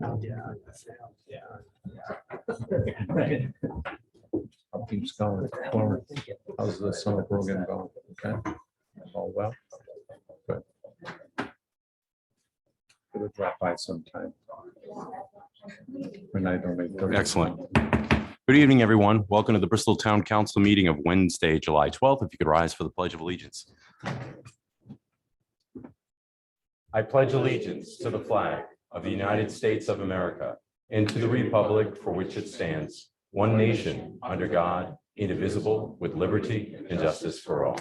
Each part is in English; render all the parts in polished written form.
How keeps going forward. How's the summer program going? Okay. All well. Good. We'll drop by sometime. When I don't make. Excellent. Good evening, everyone. Welcome to the Bristol Town Council meeting of Wednesday, July 12th. If you could rise for the Pledge of Allegiance. I pledge allegiance to the flag of the United States of America and to the republic for which it stands, one nation, under God, indivisible, with liberty and justice for all.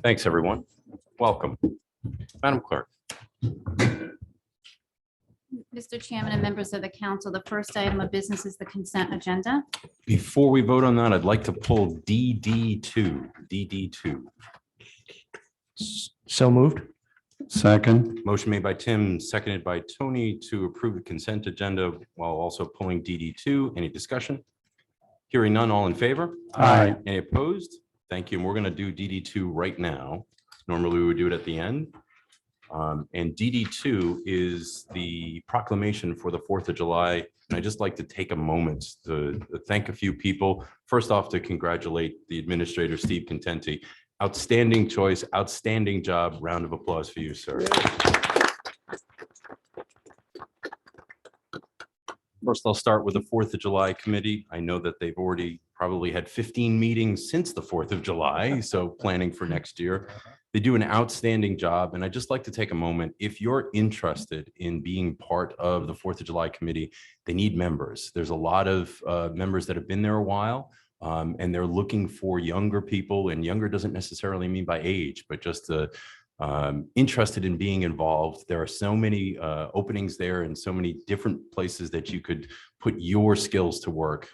Thanks, everyone. Welcome. Madam Clerk. Mr. Chairman and members of the council, the first item of business is the consent agenda. Before we vote on that, I'd like to pull DD2. DD2. So moved. Second. Motion made by Tim, seconded by Tony to approve the consent agenda while also pulling DD2. Any discussion? Hearing none, all in favor? Aye. Any opposed? Thank you. And we're going to do DD2 right now. Normally, we would do it at the end. And DD2 is the proclamation for the 4th of July. And I'd just like to take a moment to thank a few people. First off, to congratulate the administrator, Steve Contenti. Outstanding choice, outstanding job. Round of applause for you, sir. First, I'll start with the 4th of July committee. I know that they've already probably had 15 meetings since the 4th of July, so planning for next year. They do an outstanding job, and I'd just like to take a moment. If you're interested in being part of the 4th of July committee, they need members. There's a lot of members that have been there a while. And they're looking for younger people, and younger doesn't necessarily mean by age, but just interested in being involved. There are so many openings there and so many different places that you could put your skills to work.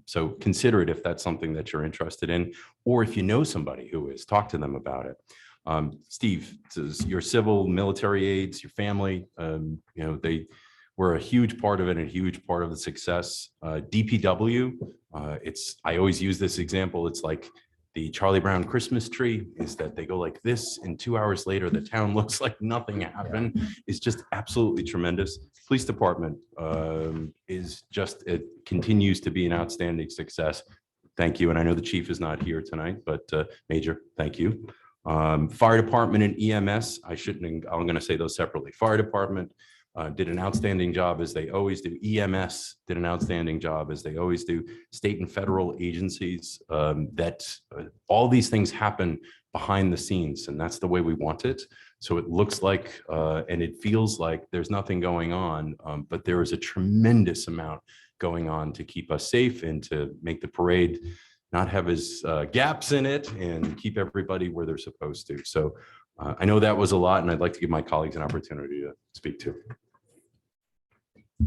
So consider it if that's something that you're interested in, or if you know somebody who is, talk to them about it. Steve, your civil military aides, your family, they were a huge part of it and a huge part of the success. DPW, I always use this example. It's like the Charlie Brown Christmas tree, is that they go like this, and 2 hours later, the town looks like nothing happened. It's just absolutely tremendous. Police department it continues to be an outstanding success. Thank you. And I know the chief is not here tonight, but Major, thank you. Fire department and EMS, I'm going to say those separately. Fire department did an outstanding job, as they always do. EMS did an outstanding job, as they always do. State and federal agencies, all these things happen behind the scenes, and that's the way we want it. So it looks like and it feels like there's nothing going on, but there is a tremendous amount going on to keep us safe and to make the parade not have as gaps in it and keep everybody where they're supposed to. So I know that was a lot, and I'd like to give my colleagues an opportunity to speak to.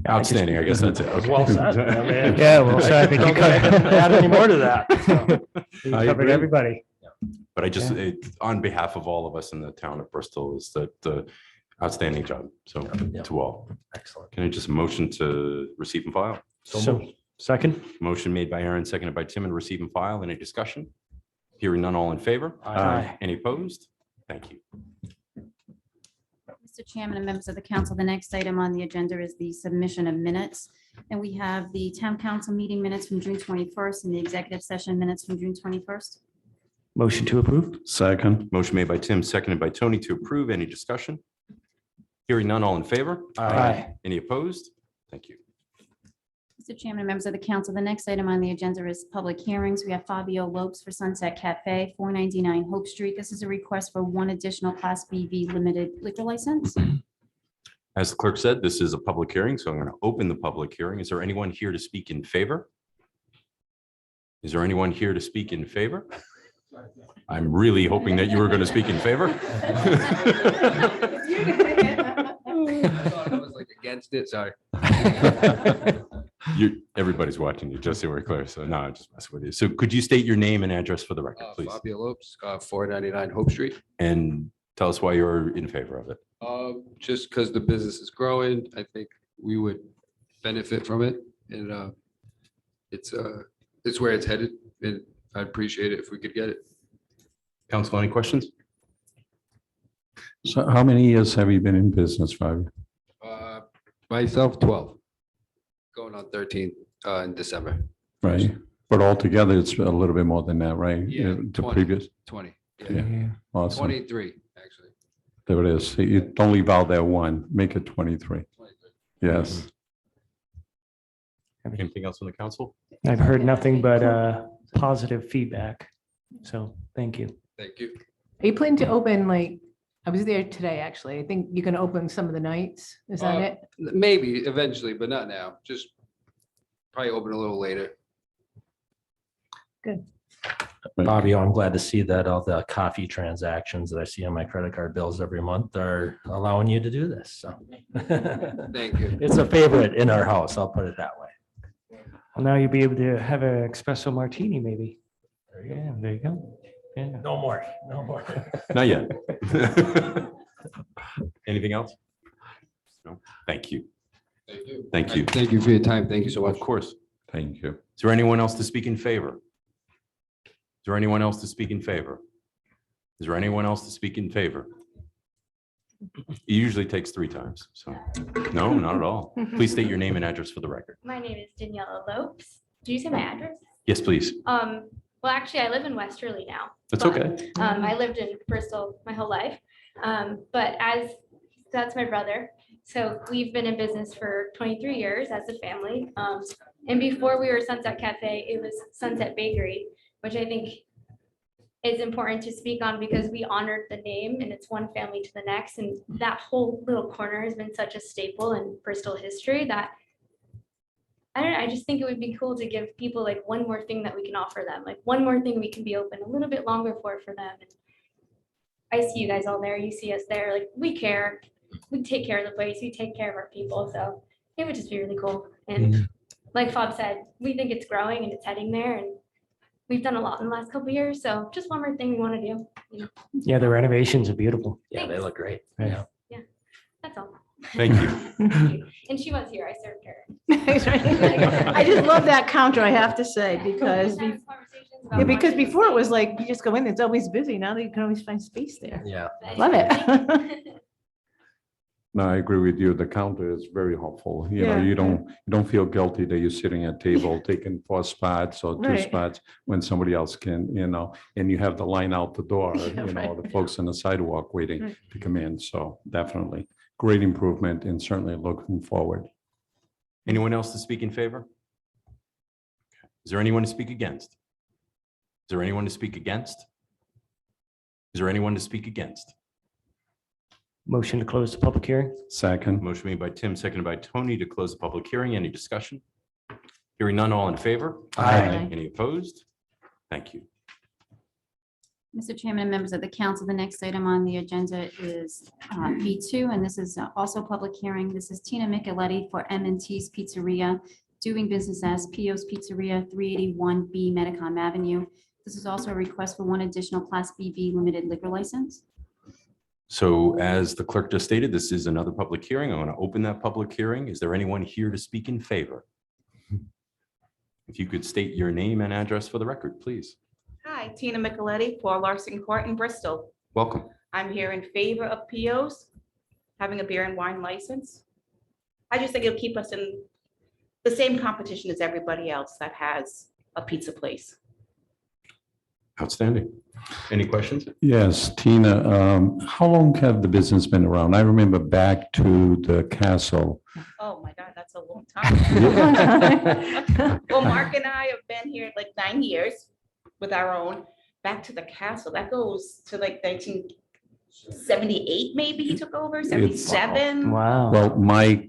Outstanding. I guess that's it. Okay. Well said. Yeah, well said. I think you couldn't add any more to that. So you I covered agree. everybody. But I just, on behalf of all of us in the town of Bristol, is that outstanding job. So to all. Excellent. Can I just motion to receive and file? So second. Motion made by Aaron, seconded by Tim, and receive and file. Any discussion? Hearing none, all in favor? Aye. Any opposed? Thank you. Mr. Chairman and members of the council, the next item on the agenda is the submission of minutes. And we have the town council meeting minutes from June 21st and the executive session minutes from June 21st. Motion to approve. Second. Motion made by Tim, seconded by Tony to approve. Any discussion? Hearing none, all in favor? Aye. Any opposed? Thank you. Mr. Chairman and members of the council, the next item on the agenda is public hearings. We have Fabio Lopes for Sunset Cafe, 499 Hope Street. This is a request for one additional Class BV limited liquor license. As the clerk said, this is a public hearing, so I'm going to open the public hearing. Is there anyone here to speak in favor? Is there anyone here to speak in favor? I'm really hoping that you were going to speak in favor. I thought I was like against it, sorry. Everybody's watching you, just so we're clear. So no, I'm just messing with you. So could you state your name and address for the record, please? Fabio Lopes, 499 Hope Street. And tell us why you're in favor of it. Just because the business is growing, I think we would benefit from it. And it's where it's headed. And I'd appreciate it if we could get it. Council, any questions? So how many years have you been in business, Fabio? Myself, 12. Going on 13 in December. Right, but altogether, it's a little bit more than that, right? Yeah, The 20. previous, 20. yeah, Yeah. awesome. 23, actually. There it is. You don't leave out that one, make it 23. 23. Yes. Anything else on the council? I've heard nothing but positive feedback. So thank you. Thank you. Are you planning to open like, I was there today, actually. I think you can open some of the nights. Is that it? Maybe eventually, but not now. Just probably open a little later. Bobby, I'm glad to see that all the coffee transactions that I see on my credit card bills every month are allowing you to do this. So Thank you. it's a favorite in our house. I'll put it that way. Well, now you'll be able to have an espresso martini, maybe. Yeah, there you go. Yeah. No more, no more. Not yet. Anything else? No, thank you. Thank you. Thank you. Thank you for your time. Thank you so much. Of course. Thank you. Is there anyone else to speak in favor? Is there anyone else to speak in favor? Is there anyone else to speak in favor? It usually takes 3 times, so, no, not at all. Please state your name and address for the record. My name is Daniela Lopes. Do you say my address? Yes, please. Well, actually, I live in Westerly now. That's but, okay. I lived in Bristol my whole life. But that's my brother. So we've been in business for 23 years as a family. And before we were Sunset Cafe, it was Sunset Bakery, which I think is important to speak on because we honored the name and it's one family to the next. And that whole little corner has been such a staple in Bristol history that I don't know, I just think it would be cool to give people like one more thing that we can offer them, like one more thing we can be open a little bit longer for them. And I see you guys all there, you see us there, like we care, we take care of the place, we take care of our people, so it would just be really cool. And like Fob said, we think it's growing and it's heading there, and we've done a lot in the last couple of years, so just one more thing we want to do. Yeah, the renovations are beautiful. Yeah, they look great. Yeah. That's all. Thank you. And she was here, I served her. I just love that counter, I have to say, because, We've had conversations about yeah, because marketing before it was things. like, you just go in, it's always busy. Now that you can always find space there. Yeah. Love it. No, I agree with you. The counter is very helpful. You know, Yeah. you don't feel guilty that you're sitting at table taking 4 spots or 2 Right. spots when somebody else can, you know, and you have the line out the door, Yeah, you know, right. the folks on the sidewalk waiting Right. to come in. So definitely great improvement and certainly looking forward. Anyone else to speak in favor? Is there anyone to speak against? Is there anyone to speak against? Is there anyone to speak against? Motion to close the public hearing. Second, Motion made by Tim, seconded by Tony to close the public hearing. Any discussion? Hearing none, all in favor? Aye. Any opposed? Thank you. Mr. Chairman and members of the council, the next item on the agenda is B2, and this is also a public hearing. This is Tina Micheletti for M&T's Pizzeria, doing business as Pio's Pizzeria, 381B Medicom Avenue. This is also a request for one additional Class BV limited liquor license. So as the clerk just stated, this is another public hearing. I want to open that public hearing. Is there anyone here to speak in favor? If you could state your name and address for the record, please. Hi, Tina Micheletti, 4 Larson Court in Bristol. Welcome. I'm here in favor of PO's having a beer and wine license. I just think it'll keep us in the same competition as everybody else that has a pizza place. Outstanding. Any questions? yes, Tina, how long have the business been around? I remember back to the castle. Oh my God, that's a long time. Well, Mark and I have been here like 9 years with our own. Back to the castle, that goes to like 1978, maybe he took over, 77. Wow. Well, my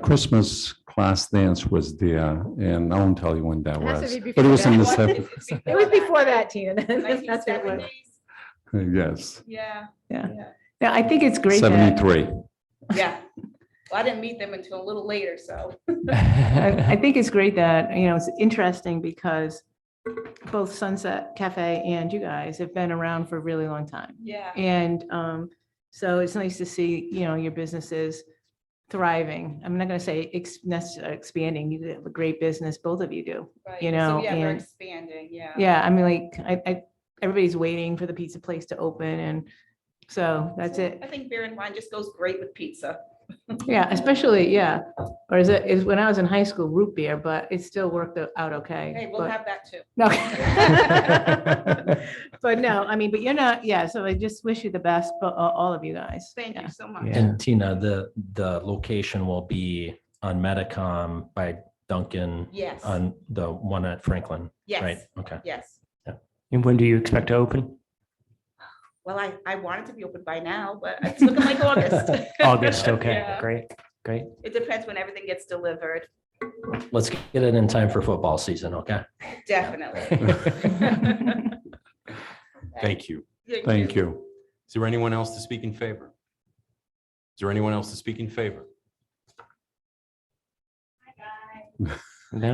Christmas class dance was there, and I won't tell you when that It has to was, be but it was in the before that. seven- It was before that, Tina. That's what it was. 1970s. yes, Yeah, Yeah. yeah, Yeah, I think it's great that, 73. yeah. Well, I didn't meet them until a little later, so. I think it's great that, you know, it's interesting because both Sunset Cafe and you guys have been around for a really long time. Yeah. And so it's nice to see, you know, your businesses thriving. I'm not going to say expanding. You have a great business, both of you do. Right. You So, know, yeah, we're and- expanding, yeah. Yeah, I mean, like, everybody's waiting for the pizza place to open, and so that's it. I think beer and wine just goes great with pizza. Yeah, especially, yeah. Or is when I was in high school, root beer, but it still worked out okay. Hey, we'll but- have that too. No. But no, I mean, but you're not, yeah, so I just wish you the best, but all of you guys. Thank Yeah. you so much. Yeah. And Tina, the location will be on Metacom by Duncan Yes, on the one at Franklin, right? yes, Okay. yes. And when do you expect to open? Well, I wanted to be open by now, but it's looking like August. August, okay, Yeah. great, great. It depends when everything gets delivered, Let's get it in time for football season, okay? definitely. Thank you. Thank you. Is there anyone else to speak in favor? Is there anyone else to speak in favor? Hello,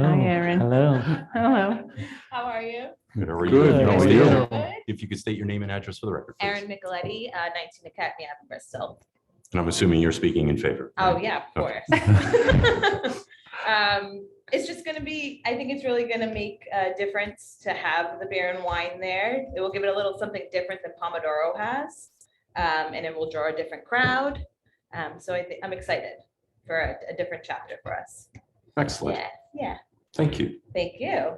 Hi, Erin. hello. Hello. How are you? Good. How are you? Good, If you how could are state you? your- Good. If you could state your name and address for the record, please. Erin Nicoletti, 19 Academy Ave, Bristol. And I'm assuming you're speaking in favor. Oh, yeah, of course. It's just gonna be, I think it's really gonna make a difference to have the beer and wine there. It will give it a little something different than Pomodoro has. And it will draw a different crowd. So I think, I'm excited for a different chapter for us. Excellent. Yeah, yeah, Thank you. thank you.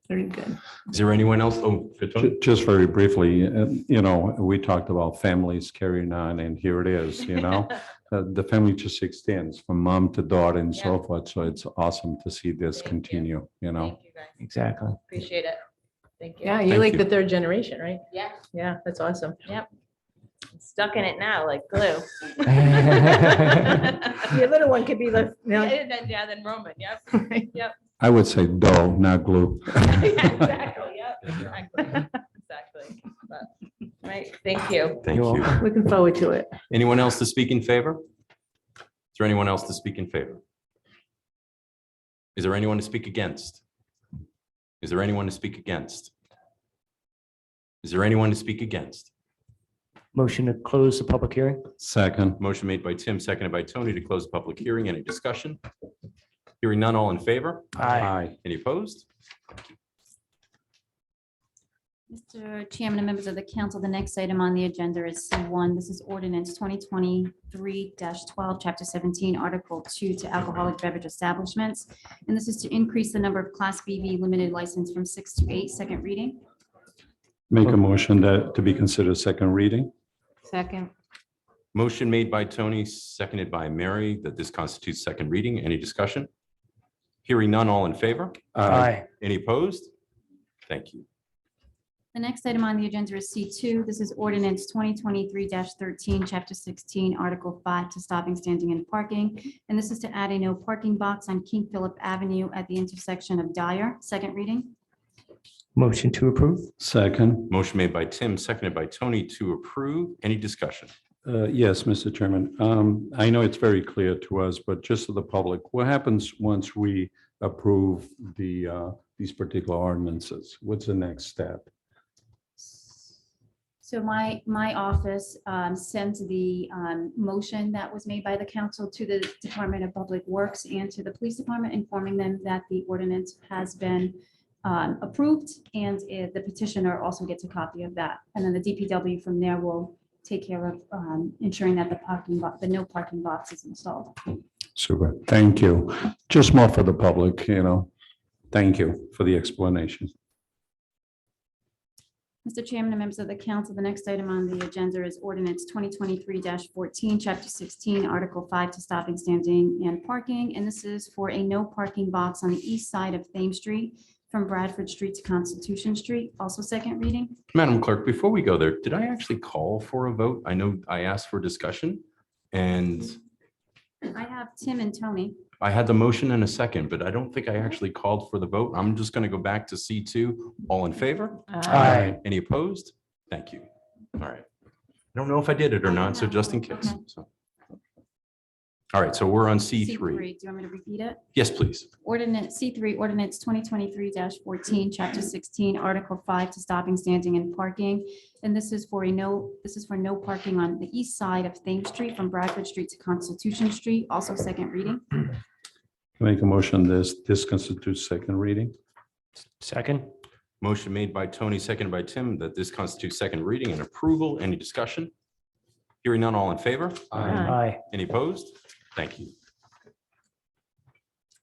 Very good. Is there anyone else? Oh, good, Tony. Just very briefly, we talked about families carrying on, and here it is, the family just extends from mom to daughter and so Yeah. forth. So it's awesome to see this Thank you. continue, Thank you, guys. Exactly. Appreciate it. Thank you. Yeah, you're Thank like you. the third generation, right? Yeah, Yeah, that's awesome. I'm stuck in it now, like glue. Your little one could be the, Yeah, then Roman, yep. I would say dough, not glue. Yeah, exactly, yep, exactly, exactly. But, right, thank you. Thank You're you. welcome. looking forward to it. Anyone else to speak in favor? Is there anyone else to speak in favor? Is there anyone to speak against? Is there anyone to speak against? Is there anyone to speak against? Motion to close the public hearing? Second, Motion made by Tim, seconded by Tony to close the public hearing. Any discussion? Hearing none, all in favor? aye. Any opposed? Mr. Chairman and members of the council, the next item on the agenda is C1. This is ordinance 2023-12, Chapter 17, Article 2 to alcoholic beverage establishments. And this is to increase the number of Class BV limited license from 6 to 8, second reading. Make a motion that to be considered second reading. Second. Motion made by Tony, seconded by Mary, that this constitutes second reading. Any discussion? Hearing none, all in favor? Aye. Any opposed? Thank you. The next item on the agenda is C2. This is ordinance 2023-13, Chapter 16, Article 5 to stopping, standing, and parking. And this is to add a no parking box on King Philip Avenue at the intersection of Dyer, second reading. Motion to approve? Second, Motion made by Tim, seconded by Tony to approve. Any discussion? yes, Mr. Chairman. I know it's very clear to us, but just to the public, what happens once we approve these particular ordinances? What's the next step? So my office sent the motion that was made by the council to the Department of Public Works and to the police department, informing them that the ordinance has been approved, and the petitioner also gets a copy of that. And then the DPW from there will take care of ensuring that the no parking box is installed. Super, thank you. Just more for the public, Thank you for the explanation. Mr. Chairman and members of the council, the next item on the agenda is ordinance 2023-14, Chapter 16, Article 5 to stopping, standing, and parking. And this is for a no parking box on the east side of Thames Street from Bradford Street to Constitution Street, also second reading. Madam Clerk, before we go there, did I actually call for a vote? I know I asked for discussion, and I have Tim and Tony. I had the motion in a second, but I don't think I actually called for the vote. I'm just going to go back to C2. All in favor? Aye. Any opposed? Thank you. All right. I don't know if I did it or not, so just in case. Okay. So. All right, so we're on C3. C3. Do you want me to repeat it? Yes, please. Ordinance C3, ordinance 2023-14, Chapter 16, Article 5 to stopping, standing, and parking. And this is for no parking on the east side of Thames Street from Bradford Street to Constitution Street, also second reading. Make a motion, this constitutes second reading. Second? Motion made by Tony, seconded by Tim, that this constitutes second reading and approval. Any discussion? Hearing none, all in favor? Aye. Aye. Any opposed? Thank you.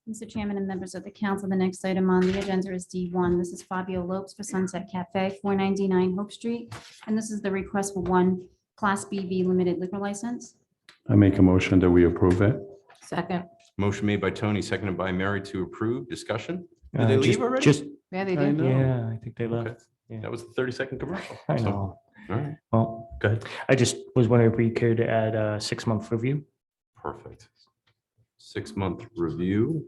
Mr. Chairman and members of the council, the next item on the agenda is D1. This is Fabio Lopes for Sunset Cafe, 499 Hope Street. And this is the request for one Class BV limited liquor license. I make a motion that we approve it. Second. Motion made by Tony, seconded by Mary to approve. Discussion? Did they Just- leave already? Just, Yeah, they I did. know. yeah, I think they Okay. left. Yeah. That was the 30-second commercial. I So, know. All right, Well, go ahead. I just was wondering if we could add a 6-month review. Perfect. 6-month review.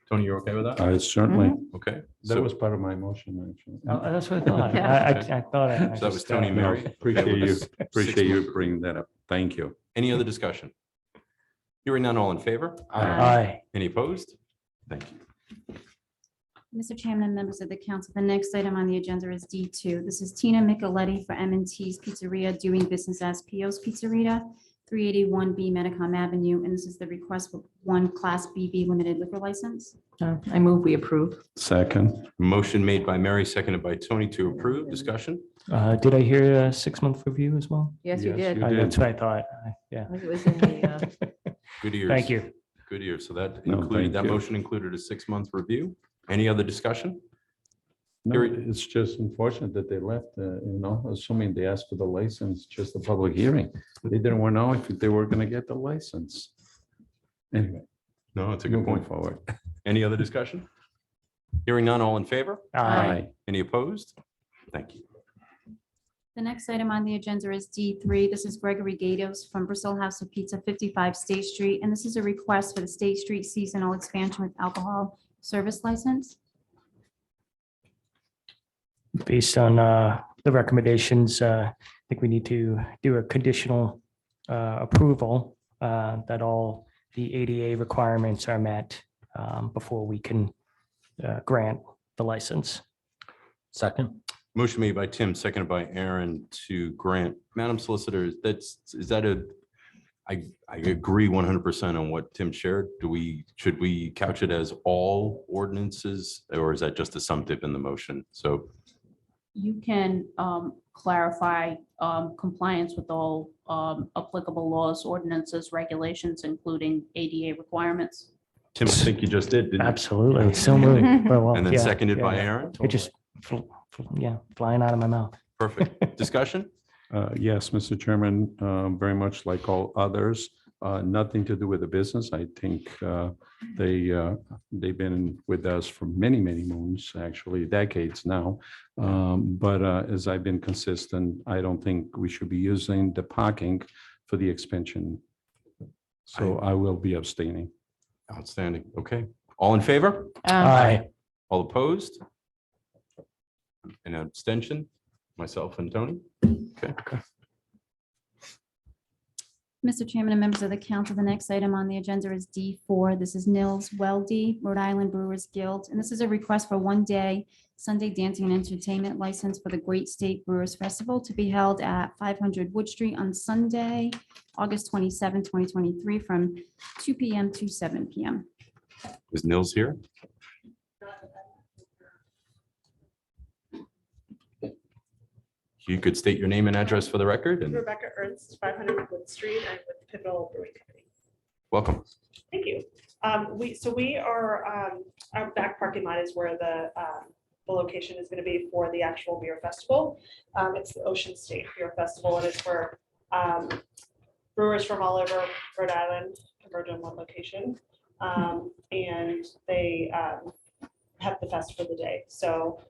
Tony, you're okay with that? I certainly, Okay. that So was part of my motion, actually. That's what I thought. Okay. I thought. I so that was just, Tony and No, Mary. appreciate Okay with you, this appreciate you 6-month bringing that up. Thank you. Any other discussion? Hearing none, all in favor? Aye. Any opposed? Thank you. Mr. Chairman and members of the council, the next item on the agenda is D2. This is Tina Micheletti for M&T's Pizzeria, doing business as Pio's Pizzeria, 381B Medicom Avenue, and this is the request for one Class BV limited liquor license. I move we approve. Second, Motion made by Mary, seconded by Tony to approve. Discussion? Did I hear a 6-month review as well? Yes, you Yes, did. you I did. That's what I thought. Yeah. think it was in the, Good ears. Thank you. Good ears. So that No, included, thank that you. motion included a 6-month review. Any other discussion? no, Very- it's just unfortunate that they left, assuming they asked for the license, just a public hearing. They didn't want to know if they were going to get the license. Anyway, No, it's a good moving point. forward. Any other discussion? Hearing none, all in favor? Aye. Any opposed? Thank you. The next item on the agenda is D3. This is Gregory Gatos from Bristol House of Pizza, 55 State Street, and this is a request for the State Street seasonal expansion with alcohol service license. Based on the recommendations, I think we need to do a conditional approval that all the ADA requirements are met before we can grant the license. Second. Motion made by Tim, seconded by Aaron to grant. Madam Solicitor, is that I agree 100% on what Tim shared. Should we couch it as all ordinances, or is that just assumptive in the motion? So You can clarify compliance with all applicable laws, ordinances, regulations, including ADA requirements. Tim, I think you just did, didn't you? Absolutely. So moving. Well, And then yeah, seconded by yeah. Aaron? It just, flying out of my mouth. Perfect. Discussion? Yes, Mr. Chairman, very much like all others, nothing to do with the business. I think they've been with us for many, many moons, actually decades now. But as I've been consistent, I don't think we should be using the parking for the expansion. So I will be abstaining. Outstanding. Okay. All in favor? Aye. All opposed? An abstention? Myself and Tony? Okay. Mr. Chairman and members of the council, the next item on the agenda is D4. This is Nils Weldy, Rhode Island Brewers Guild, and this is a request for one-day Sunday dancing and entertainment license for the Great State Brewers Festival to be held at 500 Wood Street on Sunday, August 27, 2023, from 2 p.m. to 7 p.m. Is Nils here? You could state your name and address for the record and Rebecca Ernst, 500 Wood Street. I'm with Pivotal Brewing Company. welcome. Thank you. We are, our back parking lot is where the location is going to be for the actual beer festival. It's the Ocean State Beer Festival, and it's for brewers from all over Rhode Island converged on one location. And they have the fest for the day. So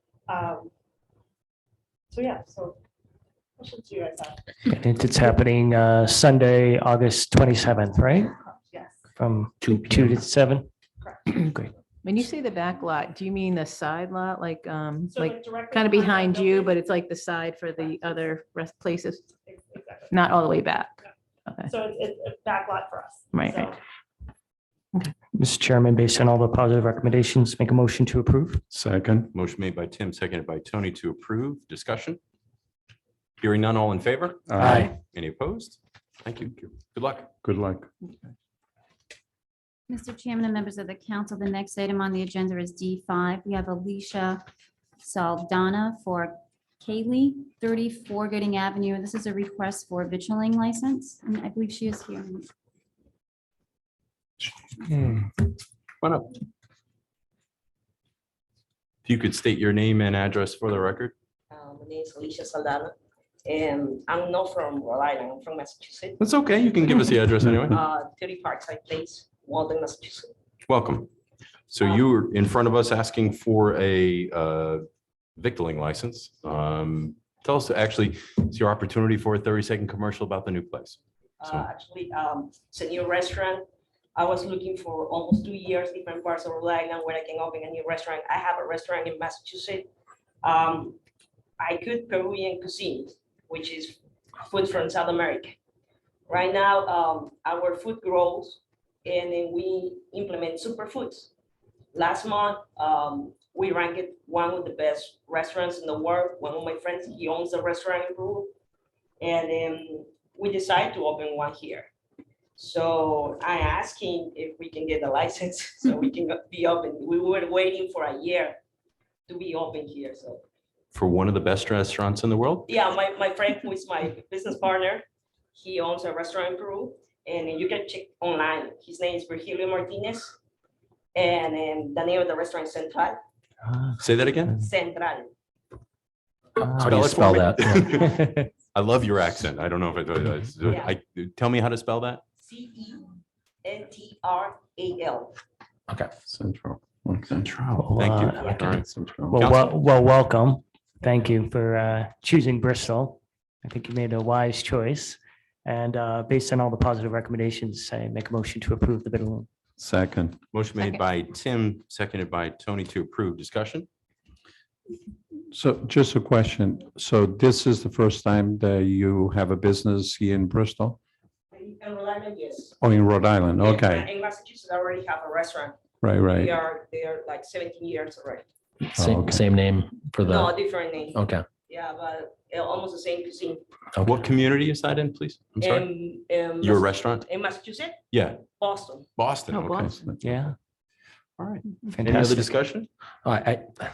yeah, so questions do you guys have? And it's happening Sunday, August 27th, right? Yes. From 2 to 7? Correct. Great. when you say the back lot, do you mean the side lot, like, So like directly kind of behind that you, building- but it's like the side for the other rest places, Exactly. not all the way back? Okay, So it's a back lot for us. Right, So, right. Mr. Chairman, based on all the positive recommendations, make a motion to approve. Second, Motion made by Tim, seconded by Tony to approve. Discussion? Hearing none, all in favor? Aye. Any opposed? Thank you. Good luck. good luck. Mr. Chairman and members of the council, the next item on the agenda is D5. We have Alicia Saldana for Kaylee, 34 Gooding Avenue. This is a request for a vitrilling license, and I believe she is here. Come on up. If you could state your name and address for the record. My name is Alicia Saldana, and I'm not from Rhode Island, I'm from Massachusetts. That's okay. You can give us the address anyway. 30 Parkside Place, Walden, Massachusetts. Welcome. So you were in front of us asking for a victualling license. Tell us, actually, it's your opportunity for a 30-second commercial about the new place. So- Actually, it's a new restaurant. I was looking for almost 2 years, different parts of Rhode Island where I can open a new restaurant. I have a restaurant in Massachusetts. I cook Peruvian cuisine, which is food from South America. Right now, our food grows and then we implement superfoods. Last month, we ranked one of the best restaurants in the world. One of my friends, he owns a restaurant in Peru. And then we decided to open one here. So I asked him if we can get a license so we can be open. We were waiting for a year to be open here, so. For one of the best restaurants in the world? Yeah, my friend who is my business partner, he owns a restaurant in Peru, and you can check online. His name is Virgilio Martinez. And then the name of the restaurant is Central. Say that again? Central. How do you spell that? Yeah. I love your accent. I don't know if tell me how to spell that. CENTRAL. Okay. Central. Okay. Thank you. Well, All right. Central. well, welcome. Thank you for choosing Bristol. I think you made a wise choice. And based on all the positive recommendations, I make a motion to approve the bid loan. Second. Motion made Second. by Tim, seconded by Tony to approve. Discussion? So just a question. So this is the first time that you have a business here in Bristol? In Rhode Island, yes. Oh, in Rhode Island, Yeah, okay, in Massachusetts, I already have a restaurant. right, They right. are like 17 years already. Same, okay. same name for the, No, different name. okay. Yeah, but almost the same cuisine. What community is that in, please? I'm sorry. Your restaurant? In Massachusetts, Yeah, Boston. Boston. Oh, Okay. Boston. Yeah. All right. Any other Fantastic. discussion?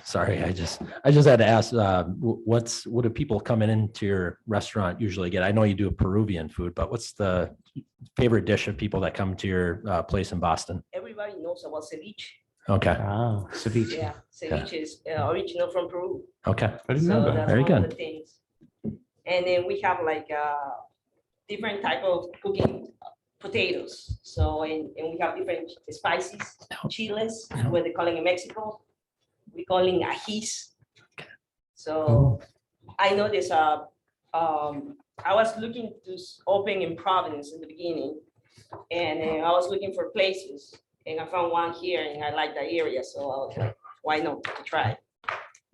Sorry, I just had to ask, what do people coming into your restaurant usually get? I know you do Peruvian food, but what's the favorite dish of people that come to your place in Boston? Everybody knows about ceviche. Okay, Oh, ceviche. Yeah, ceviche is original from Peru. okay. I didn't So know that. that's Very one of good. the things. And then we have like different type of cooking potatoes. So, and we have different spices, chiles, Yeah. what they call it in Mexico. We call it ajís. So Oh. I know there's I was looking to open in Providence in the beginning. And I was looking for places and I found one here and I like the area. So I was like, why not to try it?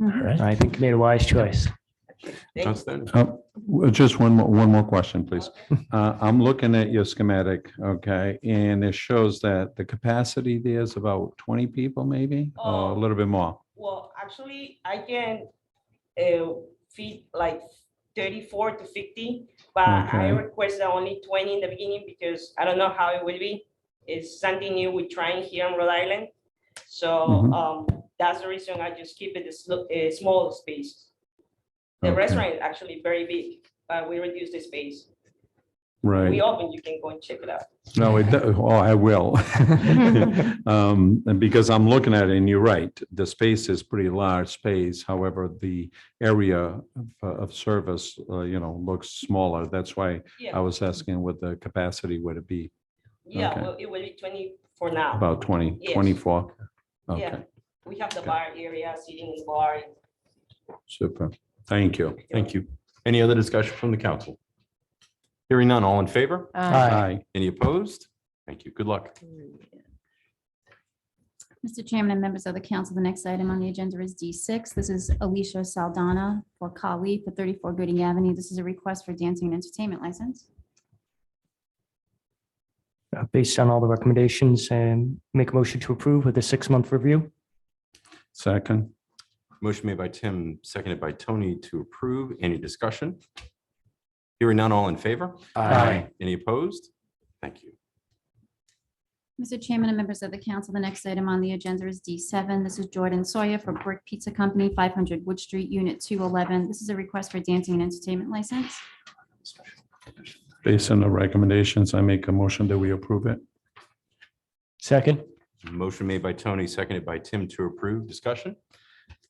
All right. I think you made a wise choice. Thank you. Outstanding. Just one more question, please. I'm looking at your schematic, okay, and it shows that the capacity there is about 20 people maybe, or a Oh. little bit more. Well, actually, I can feed like 34 to 50, but I Okay. requested only 20 in the beginning because I don't know how it will be. It's something new we're trying here in Rhode Island. So Mhm. that's the reason I just keep it a small space. The Okay. restaurant is actually very big, but we reduce the space. Right. We open, you can go and check it out. No, I will. And because I'm looking at it and you're right, the space is pretty large space. However, the area of service, looks smaller. That's why I Yeah, was asking what the capacity would it be? yeah, okay. well, it will be 20 for now. About 20, Yes. 24? Yeah, Okay, we have the bar area, sitting in the bar. super. Thank you. Thank you. Any other discussion from the council? Hearing none, all in favor? Aye. Any opposed? Thank you. Good luck. Mr. Chairman and members of the council, the next item on the agenda is D6. This is Alicia Saldana for Kali for 34 Gooding Avenue. This is a request for dancing and entertainment license. Based on all the recommendations, and make a motion to approve with a 6-month review. Second. Motion made by Tim, seconded by Tony to approve. Any discussion? Hearing none, all in favor? Aye. Any opposed? Thank you. Mr. Chairman and members of the council, the next item on the agenda is D7. This is Jordan Sawyer for Brick Pizza Company, 500 Wood Street, Unit 211. This is a request for dancing and entertainment license. Based on the recommendations, I make a motion that we approve it. Second. Motion made by Tony, seconded by Tim to approve. Discussion?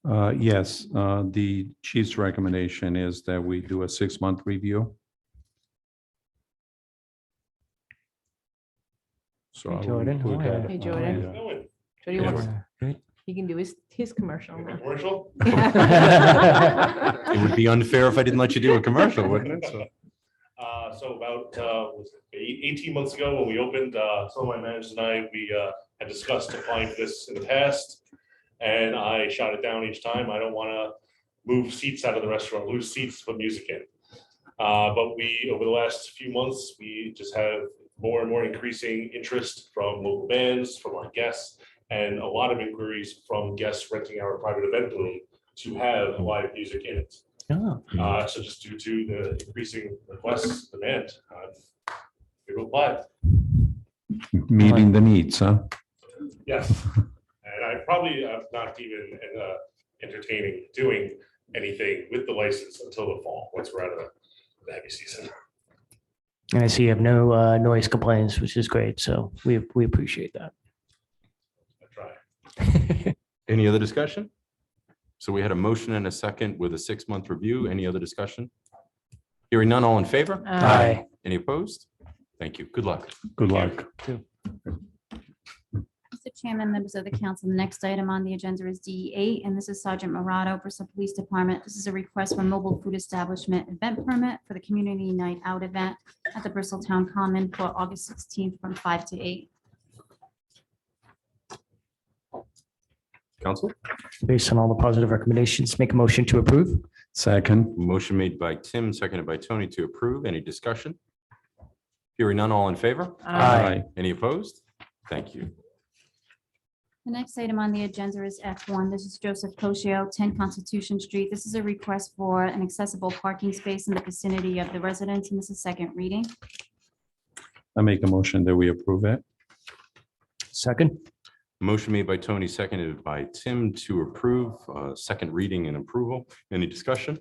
Yes, the chief's recommendation is that we do a 6-month review. So I Hey, will Jordan. include Hi. that, Hey, Jordan. yeah. Jody wants, Good. he can do his commercial now. Commercial? It would be unfair if I didn't let you do a commercial, wouldn't it? So- So about, was it 18 months ago when we opened, some of my managers and I, we had discussed applying for this in the past. And I shot it down each time. I don't want to move seats out of the restaurant, lose seats, to put music in. But we, over the last few months, we just have more and more increasing interest from local bands, from our guests, and a lot of inquiries from guests renting our private event room to have live music in it. Oh, So just due to the increasing requests, demand, we will apply. Meeting the needs, huh? Yes. And I probably am not even entertaining doing anything with the license until the fall, once we're out of the heavy season. and I see you have no noise complaints, which is great. So we appreciate that. I try. Any other discussion? So we had a motion and a second with a 6-month review. Any other discussion? Hearing none, all in favor? Aye. Any opposed? Thank you. Good luck. Good luck. Mr. Chairman, members of the council, the next item on the agenda is D8, and this is Sergeant Morado, Bristol Police Department. This is a request for mobile food establishment event permit for the Community Night Out event at the Bristol Town Common for August 16th from 5 to 8. Council? Based on all the positive recommendations, make a motion to approve. Second, Motion made by Tim, seconded by Tony to approve. Any discussion? Hearing none, all in favor? aye. Any opposed? Thank you. The next item on the agenda is F1. This is Joseph Coshio, 10 Constitution Street. This is a request for an accessible parking space in the vicinity of the residence, and this is second reading. I make a motion that we approve it. Second. Motion made by Tony, seconded by Tim to approve, second reading and approval. Any discussion?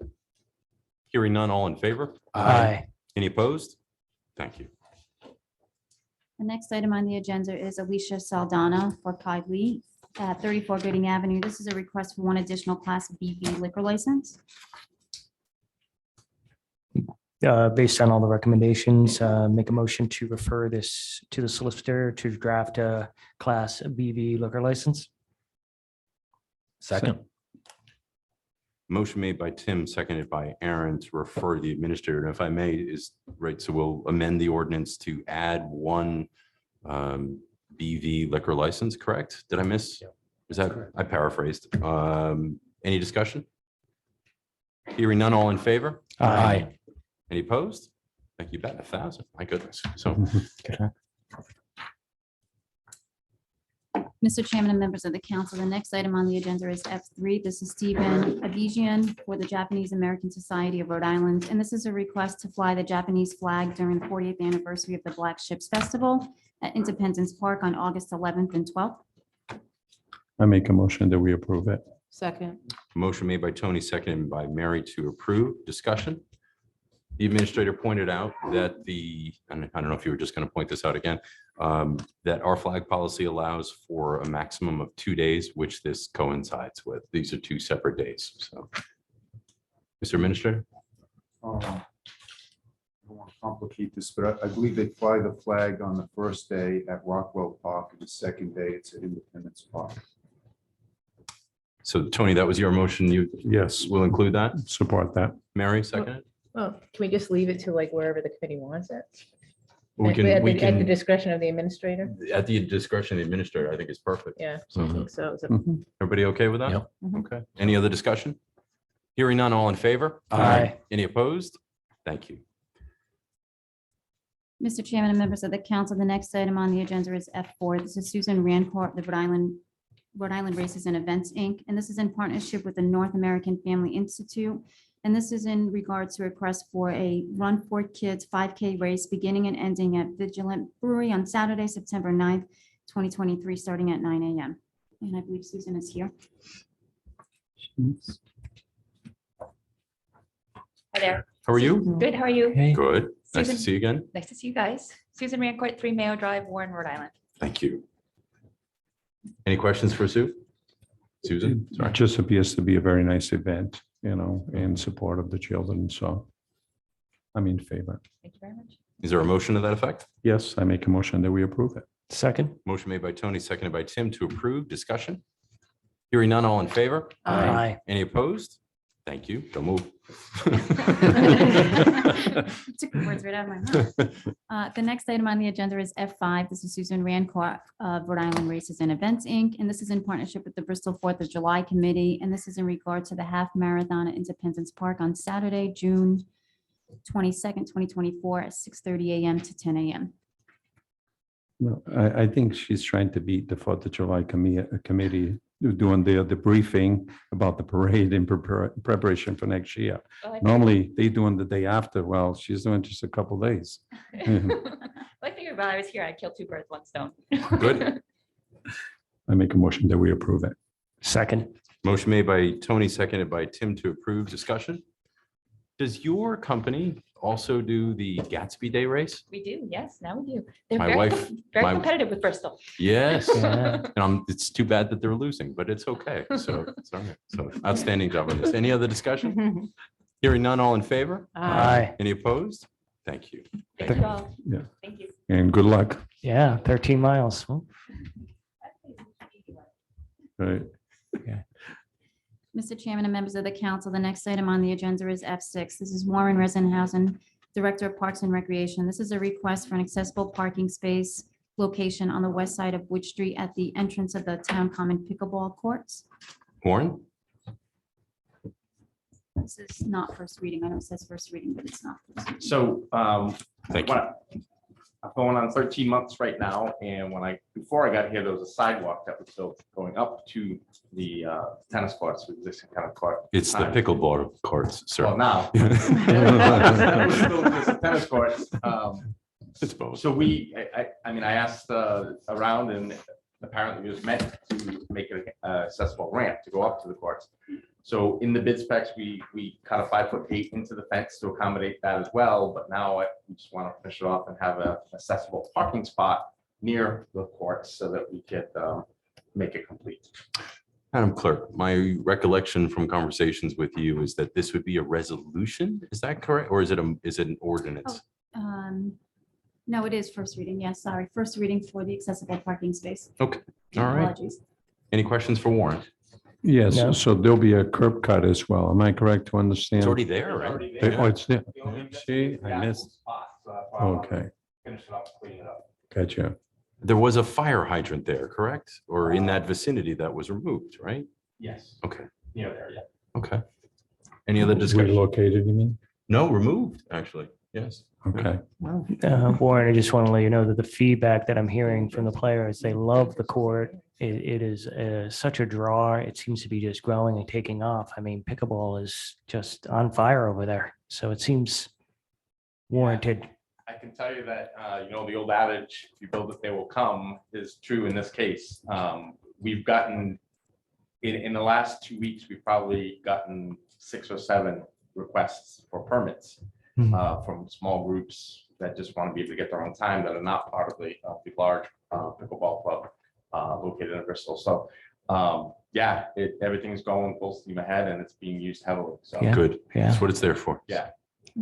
Hearing none, all in favor? Aye. Any opposed? Thank you. The next item on the agenda is Alicia Saldana for Kai Lee at 34 Gooding Avenue. This is a request for one additional Class BV liquor license. Based on all the recommendations, make a motion to refer this to the solicitor to draft a Class BV liquor license. Second. Motion made by Tim, seconded by Aaron to refer to the administrator. And if I may, is right, so we'll amend the ordinance to add one BV liquor license, correct? Did I miss? Is that, I paraphrased. Any discussion? Hearing none, all in favor? Aye. Any opposed? Thank you, bet 1,000. My goodness. So Mr. Chairman and members of the council, the next item on the agenda is F3. This is Stephen Avigian for the Japanese American Society of Rhode Island. And this is a request to fly the Japanese flag during the 40th anniversary of the Black Ships Festival at Independence Park on August 11th and 12th. I make a motion that we approve it. Second. motion made by Tony, seconded by Mary to approve. Discussion? The administrator pointed out that and I don't know if you were just going to point this out again, that our flag policy allows for a maximum of 2 days, which this coincides with. These are 2 separate days. So, Mr. Administrator? I don't want to complicate this, but I believe they fly the flag on the first day at Rockwell Park, and the second day it's at Independence Park. So Tony, that was your motion. You Yes, will include that? support that. Mary, second? Well, can we just leave it to like wherever the committee wants it? We At can, we the- at the can, discretion of the administrator? at the discretion of the administrator, I think is perfect. Yeah, So, I think so. So Mhm. everybody okay with that? Yep. Mhm. Okay. Any other discussion? Hearing none, all in favor? Aye. Any opposed? Thank you. Mr. Chairman and members of the council, the next item on the agenda is F4. This is Susan Rancourt, the Rhode Island Races and Events, Inc. And this is in partnership with the North American Family Institute. And this is in regards to a request for a Run for Kids 5K race beginning and ending at Vigilant Brewery on Saturday, September 9th, 2023, starting at 9 a.m. And I believe Susan is here. Hi there. How are you? Good, how are you? Hey. Good. Nice to Susan. see you again. Nice to see you guys. Susan Rancourt, 3 Mayo Drive, Warren, Rhode Island. Thank you. Any questions for Sue? Susan? It Sorry. just appears to be a very nice event, in support of the children. So I'm in favor. Thank you very much. Is there a motion to that effect? Yes, I make a motion that we approve it. Second. Motion made by Tony, seconded by Tim to approve. Discussion? Hearing none, all in favor? Aye. Any opposed? Thank you. Don't move. Took the words right out of my mouth. The next item on the agenda is F5. This is Susan Rancourt of Rhode Island Races and Events, Inc. And this is in partnership with the Bristol 4th of July Committee. And this is in regard to the half marathon at Independence Park on Saturday, June 22nd, 2024 at 6:30 a.m. to 10 a.m. No, I think she's trying to beat the 4th of July committee doing the briefing about the parade in preparation for next year. Normally, they doing the day after. Well, she's doing just a couple days. I figured while I was here, I'd kill two birds, one stone. Good. I make a motion that we approve it. Second. Motion made by Tony, seconded by Tim to approve. Discussion? Does your company also do the Gatsby Day race? We do, yes, now we do. They're My very, wife- very my- competitive with Bristol. Yes. Yeah. And it's too bad that they're losing, but it's okay. So, it's all right. So outstanding job on this. Any other discussion? Hearing none, all in favor? Aye. Any opposed? Thank you. Thank you all. Yeah. Thank you. And good luck. Yeah, 13 miles. Well, Right. Mr. Chairman and members of the council, the next item on the agenda is F6. This is Warren Resenhausen, Director of Parks and Recreation. This is a request for an accessible parking space location on the west side of Wood Street at the entrance of the Town Common Pickleball Courts. Warren? This is not first reading. I know it says first reading, but it's not. first reading. So Thank you. I'm going on 13 months right now, and before I got here, there was a sidewalk that was built going up to the tennis courts, with this kind of court. It's the pickleball courts, Well, sir. now. That was built as a tennis courts. It's both. So I asked around, and apparently it was meant to make it an accessible ramp to go up to the courts. So in the bid specs, we cut a 5-foot gate into the fence to accommodate that as well, but now we just want to finish it off and have an accessible parking spot near the courts so that we could make it complete. Madam Clerk, my recollection from conversations with you is that this would be a resolution. Is that correct? Or is it an ordinance? No, it is first reading. Yes, sorry. First reading for the accessible parking space. Okay, all right. Apologies. Any questions for Warren? Yes, No. so there'll be a curb cut as well. Am I correct to understand? It's already there, right? Already Oh, it's there. The only missing See, is the I actual missed. spot, so that's why I wanted to Okay, Finish it up, clean it up. gotcha. There was a fire hydrant there, correct? Or in that vicinity that was removed, right? Yes, Okay, near there, yeah. okay. Any other discussion? Relocated, you mean? No, removed, actually. Yes. Okay. Warren, I just want to let you know that the feedback that I'm hearing from the players, they love the court. It is such a draw. It seems to be just growing and taking off. I mean, pickleball is just on fire over there. So it seems warranted. I can tell you that, the old adage, if you build it, they will come, is true in this case. We've gotten, in the last 2 weeks, we've probably gotten 6 or 7 requests for permits from small groups that just want to be able to get their own time that are not part of the large pickleball club located in Bristol. So, everything's going full steam ahead and it's being used heavily. So, Yeah. Good. Yeah. That's what it's there for. Yeah.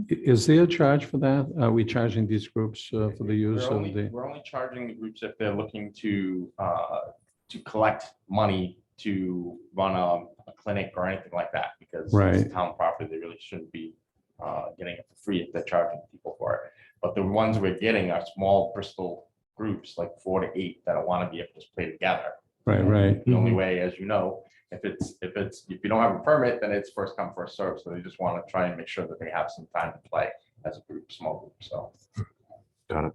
Is there a charge for that? Are we charging these groups for the use We're of the? only charging the groups if they're looking to collect money to run a clinic or anything like that, because Right. it's town property, they really shouldn't be getting it for free if they're charging people for it. But the ones we're getting are small Bristol groups, like 4 to 8, that want to be able to just play together. Right, right. The only way, as you know, if you don't have a permit, then it's first come, first served. So they just want to try and make sure that they have some time to play as a group, small group. So Got it.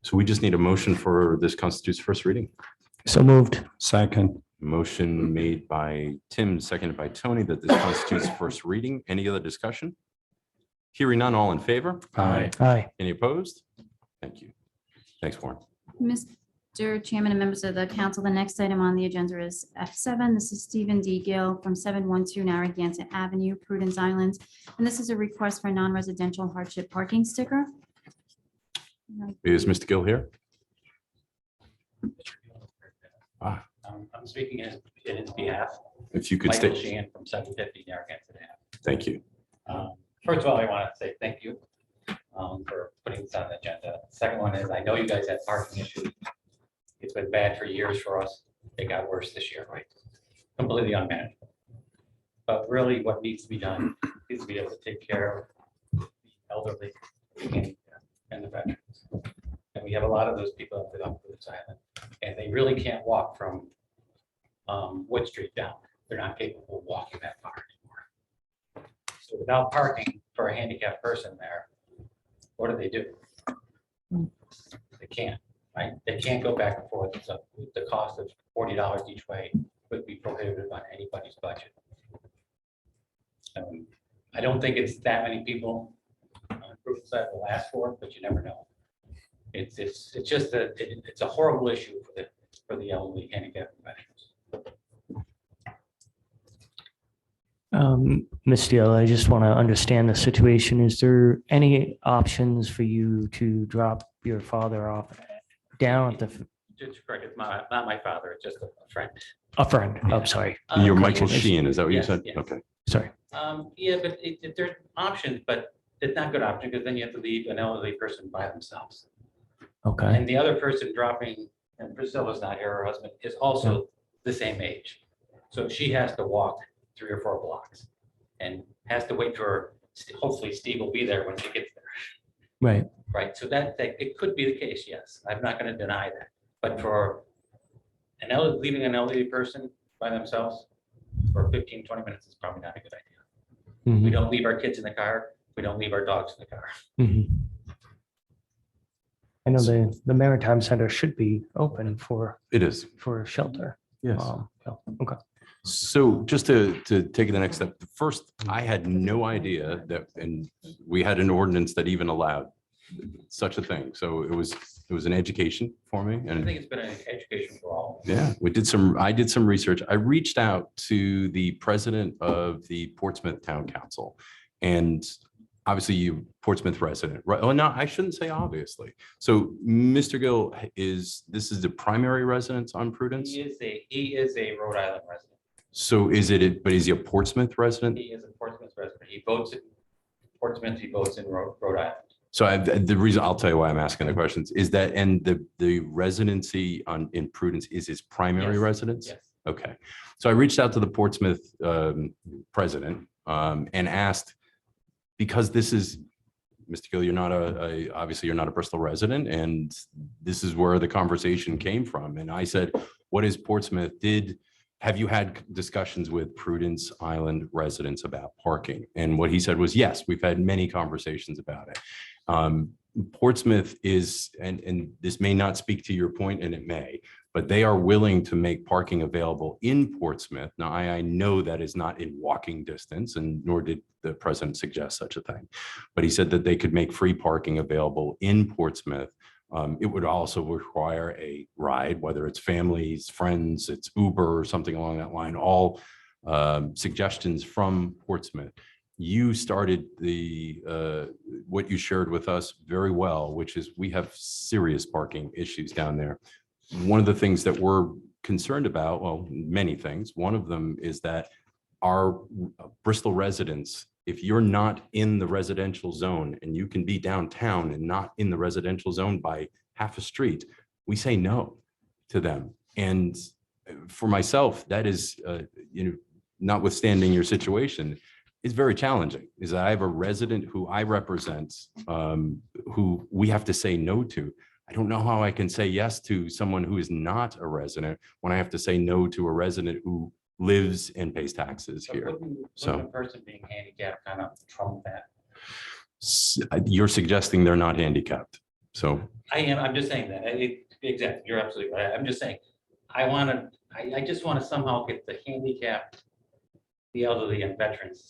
So we just need a motion for this constitutes first reading. So moved. Second, Motion made by Tim, seconded by Tony, that this constitutes first reading. Any other discussion? Hearing none, all in favor? Aye. Aye. Any opposed? Thank you. Thanks, Warren. Mr. Chairman and members of the council, the next item on the agenda is F7. This is Stephen D. Gill from 712 Narragansett Avenue, Prudence Island. And this is a request for non-residential hardship parking sticker. Is Mr. Gill here? I'm speaking in his behalf. If you could Michael stay, Sheehan from 750 Narragansett Ave. thank you. First of all, I want to say thank you for putting this on the agenda. Second one is, I know you guys have parking issues. It's been bad for years for us. It got worse this year, right? Completely unmanageable. But really what needs to be done is to be able to take care of the elderly and the veterans. And we have a lot of those people up on this island, and they really can't walk from Wood Street down. They're not capable of walking that far anymore. So without parking for a handicapped person there, what do? They can't, right? They can't go back and forth. So the cost of $40 each way would be prohibitive on anybody's budget. I don't think it's that many people on group side will ask for it, but you never know. It's just it's a horrible issue for the elderly handicapped veterans. Ms. Steele, I just want to understand the situation. Is there any options for you to drop your father off down at the, It's correct. It's not my father. It's just a friend. a friend? I'm sorry. You're Okay. Michael Sheehan, is that what you Yes, said? yes. Okay. Sorry. Yeah, but there's options, but it's not good option because then you have to leave an elderly person by themselves. Okay. And the other person dropping, and Priscilla's not here, her husband is also the same age. So she has to walk 3 or 4 blocks and has to wait for, hopefully Steve will be there when she gets there. Right. Right, so that it could be the case, yes. I'm not going to deny that. But for leaving an elderly person by themselves for 15, 20 minutes is probably not a good idea. We don't leave our kids in the car. We don't leave our dogs in the car. I know the Maritime Center should be open for It is. shelter. Yes. Okay. So just to take it the next step, first, I had no idea that, and we had an ordinance that even allowed such a thing. So it was an education for me. I And think it's been an education for all. yeah, I did some research. I reached out to the president of the Portsmouth Town Council, and obviously you Portsmouth resident, right? Oh, no, I shouldn't say obviously. So Mr. Gill this is the primary residence on Prudence? He is a Rhode Island resident. So but is he a Portsmouth resident? He is a Portsmouth resident. He votes in Portsmouth, he votes in Rhode Island. So the reason, I'll tell you why I'm asking the questions, is that, and the residency in Prudence is his primary Yes. residence? Yes. Okay. So I reached out to the Portsmouth president and asked, because this is, Mr. Gill, you're not obviously you're not a Bristol resident, and this is where the conversation came from. And I said, what is Portsmouth? Have you had discussions with Prudence Island residents about parking? And what he said was, yes, we've had many conversations about it. Portsmouth is, and this may not speak to your point, and it may, but they are willing to make parking available in Portsmouth. Now, I know that is not in walking distance, and nor did the president suggest such a thing. But he said that they could make free parking available in Portsmouth. It would also require a ride, whether it's families, friends, it's Uber or something along that line, all suggestions from Portsmouth. You started what you shared with us very well, which is we have serious parking issues down there. One of the things that we're concerned about, well, many things, one of them is that our Bristol residents, if you're not in the residential zone and you can be downtown and not in the residential zone by half a street, we say no to them. And for myself, that is, notwithstanding your situation, is very challenging. Is that I have a resident who I represent, who we have to say no to. I don't know how I can say yes to someone who is not a resident when I have to say no to a resident who lives and pays taxes So here. wouldn't So a person being handicapped kind of trump that? you're suggesting they're not handicapped. So I am, I'm just saying that, exactly, you're absolutely right. I'm just saying, I just want to somehow get the handicapped, the elderly and veterans,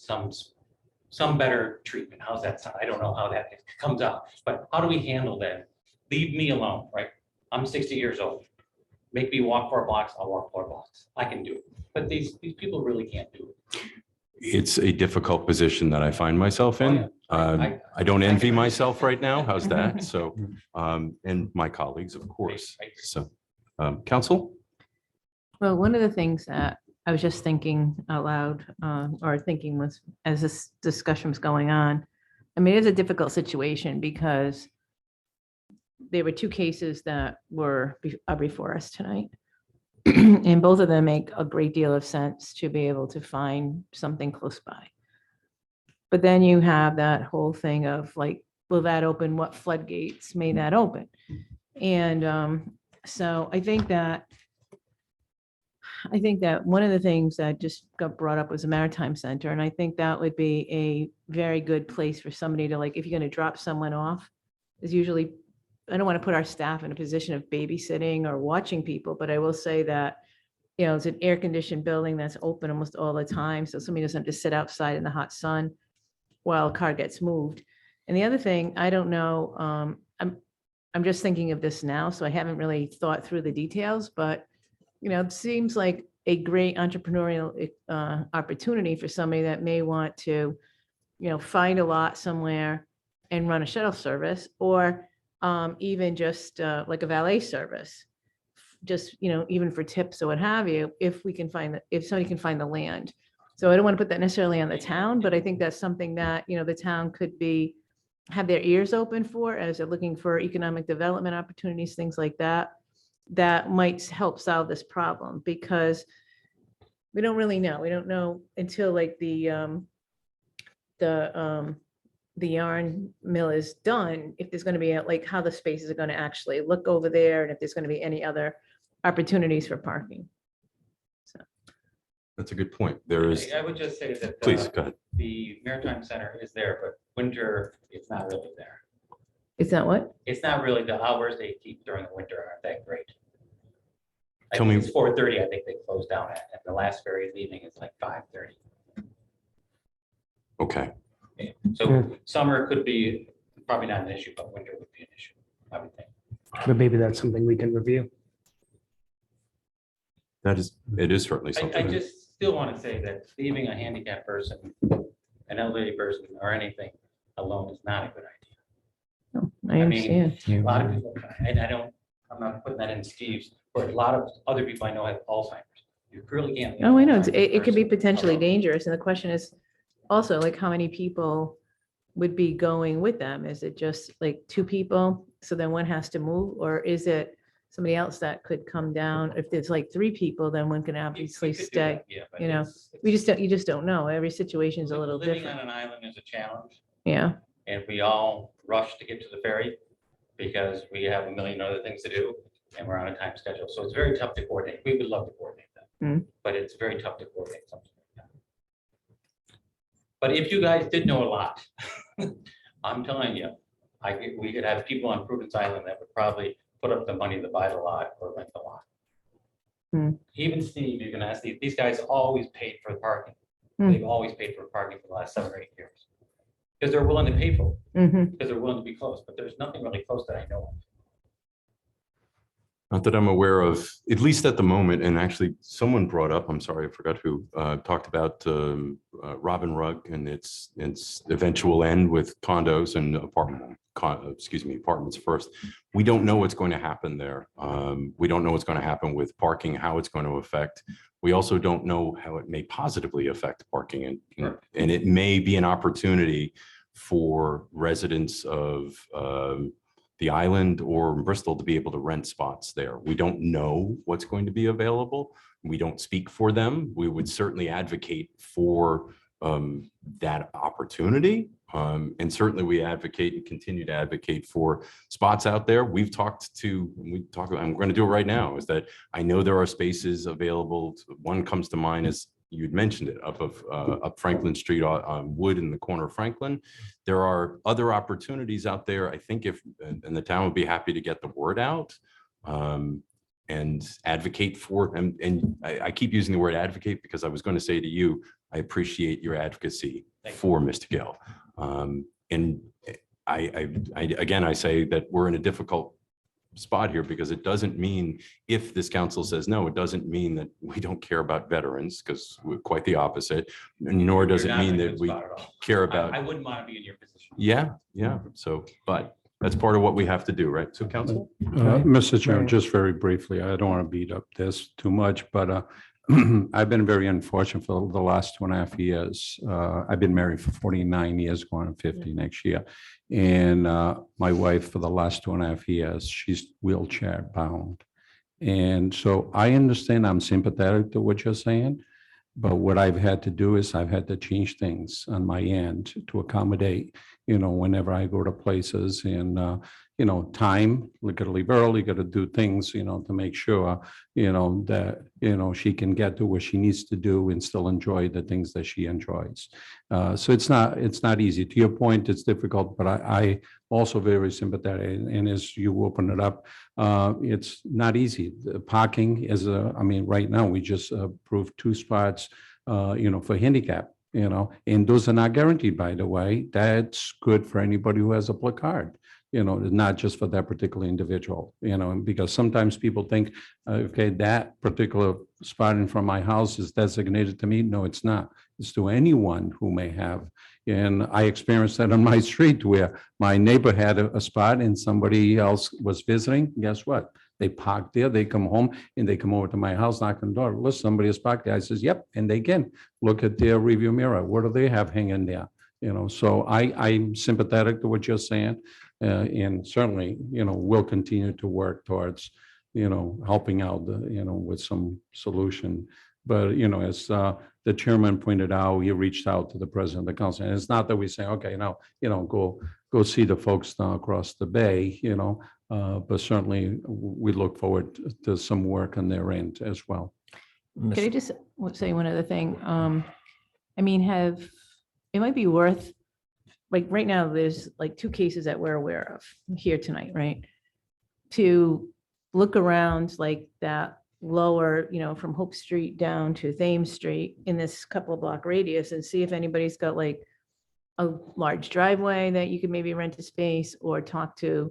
some better treatment. How's that sound? I don't know how that comes out, but how do we handle that? Leave me alone, right? I'm 60 years old. Make me walk 4 blocks, I'll walk 4 blocks. I can do it. But these people really can't do it. it's a difficult position that I find myself in. I don't envy myself right now. How's that? So, and my colleagues, of course. So, counsel? Well, one of the things that I was just thinking out loud, or thinking was, as this discussion was going on, I mean, it's a difficult situation because there were two cases that are before us tonight. And both of them make a great deal of sense to be able to find something close by. But then you have that whole thing of like, will that open? What floodgates may that open? And so I think that one of the things that just got brought up was a maritime center, and I think that would be a very good place for somebody to, like, if you're gonna drop someone off, is usually, I don't want to put our staff in a position of babysitting or watching people, but I will say that, you know, it's an air-conditioned building that's open almost all the time, so somebody doesn't have to sit outside in the hot sun while a car gets moved. And the other thing, I don't know, I'm just thinking of this now, so I haven't really thought through the details, but you know, it seems like a great entrepreneurial opportunity for somebody that may want to, you know, find a lot somewhere and run a shuttle service, or even just like a valet service, just, you know, even for tips or what have you, if we can find, if somebody can find the land. So I don't want to put that necessarily on the town, but I think that's something that, you know, the town could have their ears open for as they're looking for economic development opportunities, things like that, that might help solve this problem, because we don't really know. We don't know until like the yarn mill is done, if there's going to be like how the spaces are going to actually look over there, and if there's going to be any other opportunities for parking. So That's a good point. There is, I would just say that. please, go ahead. The Maritime Center is there, but winter, it's not really there. Is that what? It's not really, the hours they keep during the winter aren't that great. Tell me- It's 4:30, I think they close down at, and the last ferry leaving is like 5:30. Okay. So summer could be probably not an issue, but winter would be an issue, I would think. But maybe that's something we can review. It is certainly I something. just still want to say that leaving a handicapped person, an elderly person, or anything alone is not a good idea. I understand. A lot of people, and I'm not putting that in Steve's, but a lot of other people I know have Alzheimer's. You really can't. leave Oh, I know. an It Alzheimer's could be person potentially alone. dangerous. And the question is also like, how many people would be going with them? Is it just like two people? So then one has to move, or is it somebody else that could come down? If there's like three people, then one can obviously You could do stay. that, yeah, but You know, it's- you just don't know. Every situation is a little Living different. on an island is a challenge, Yeah. and we all rush to get to the ferry because we have a million other things to do, and we're on a time schedule. So it's very tough to coordinate. We would love to coordinate that, but it's very tough to coordinate something like that. But if you guys did know a lot, I'm telling you, we could have people on Prudence Island that would probably put up the money to buy the lot or rent the lot. Even Steve, you can ask these guys always paid for the parking. They've always paid for parking for the last 7 or 8 years. Because they're willing to pay for it, because they're willing to be close, but there's nothing really close that I know of. Not that I'm aware of, at least at the moment, and actually someone brought up, I'm sorry, I forgot who, talked about Robin Rugg and its eventual end with condos and apartments first. We don't know what's going to happen there. We don't know what's going to happen with parking, how it's going to affect. We also don't know how it may positively affect parking, and it may be an opportunity for residents of the island or Bristol to be able to rent spots there. We don't know what's going to be available. We don't speak for them. We would certainly advocate for that opportunity. And certainly we advocate and continue to advocate for spots out there. I'm going to do it right now, is that I know there are spaces available. One comes to mind is, you'd mentioned it, up Franklin Street on Wood in the corner of Franklin. There are other opportunities out there. I think and the town would be happy to get the word out and advocate for, and I keep using the word advocate because I was going to say to you, I appreciate your advocacy for Mr. Gill. And I say that we're in a difficult spot here, because it doesn't mean, if this council says no, it doesn't mean that we don't care about veterans, because we're quite the opposite, nor does You're it not in mean a that good we spot at all. care about. I wouldn't want to be in your position. Yeah. So, but that's part of what we have to do, right? So council? Mr. Chairman, Right. just very briefly, I don't want to beat up this too much, but I've been very unfortunate for the last 2.5 years. I've been married for 49 years, going on 50 next year. And my wife, for the last 2.5 years, she's wheelchair bound. And so I understand, I'm sympathetic to what you're saying, but what I've had to do is I've had to change things on my end to accommodate, whenever I go to places and, time, we got to leave early, got to do things, to make sure, that, she can get to what she needs to do and still enjoy the things that she enjoys. So it's not easy. To your point, it's difficult, but I also very sympathetic. And as you open it up, it's not easy. The parking is right now, we just approved 2 spots, for handicap, and those are not guaranteed, by the way. That's good for anybody who has a placard, not just for that particular individual, because sometimes people think, okay, that particular spot in front of my house is designated to me. No, it's not. It's to anyone who may have. And I experienced that on my street where my neighbor had a spot and somebody else was visiting. Guess what? They park there, they come home and they come over to my house, knock on the door. Listen, somebody has parked there. I says, yep. And they can look at their review mirror. What do they have hanging there? So I'm sympathetic to what you're saying. And certainly, we'll continue to work towards, helping out, with some solution. But, as the chairman pointed out, he reached out to the president of the council. And it's not that we say, okay, now, go see the folks down across the bay, but certainly we look forward to some work on their end as well. Can I just say one other thing? It might be worth, like, right now, there's like 2 cases that we're aware of here tonight, right? To look around like that lower, from Hope Street down to Thames Street in this couple of block radius and see if anybody's got like a large driveway that you could maybe rent a space, or talk to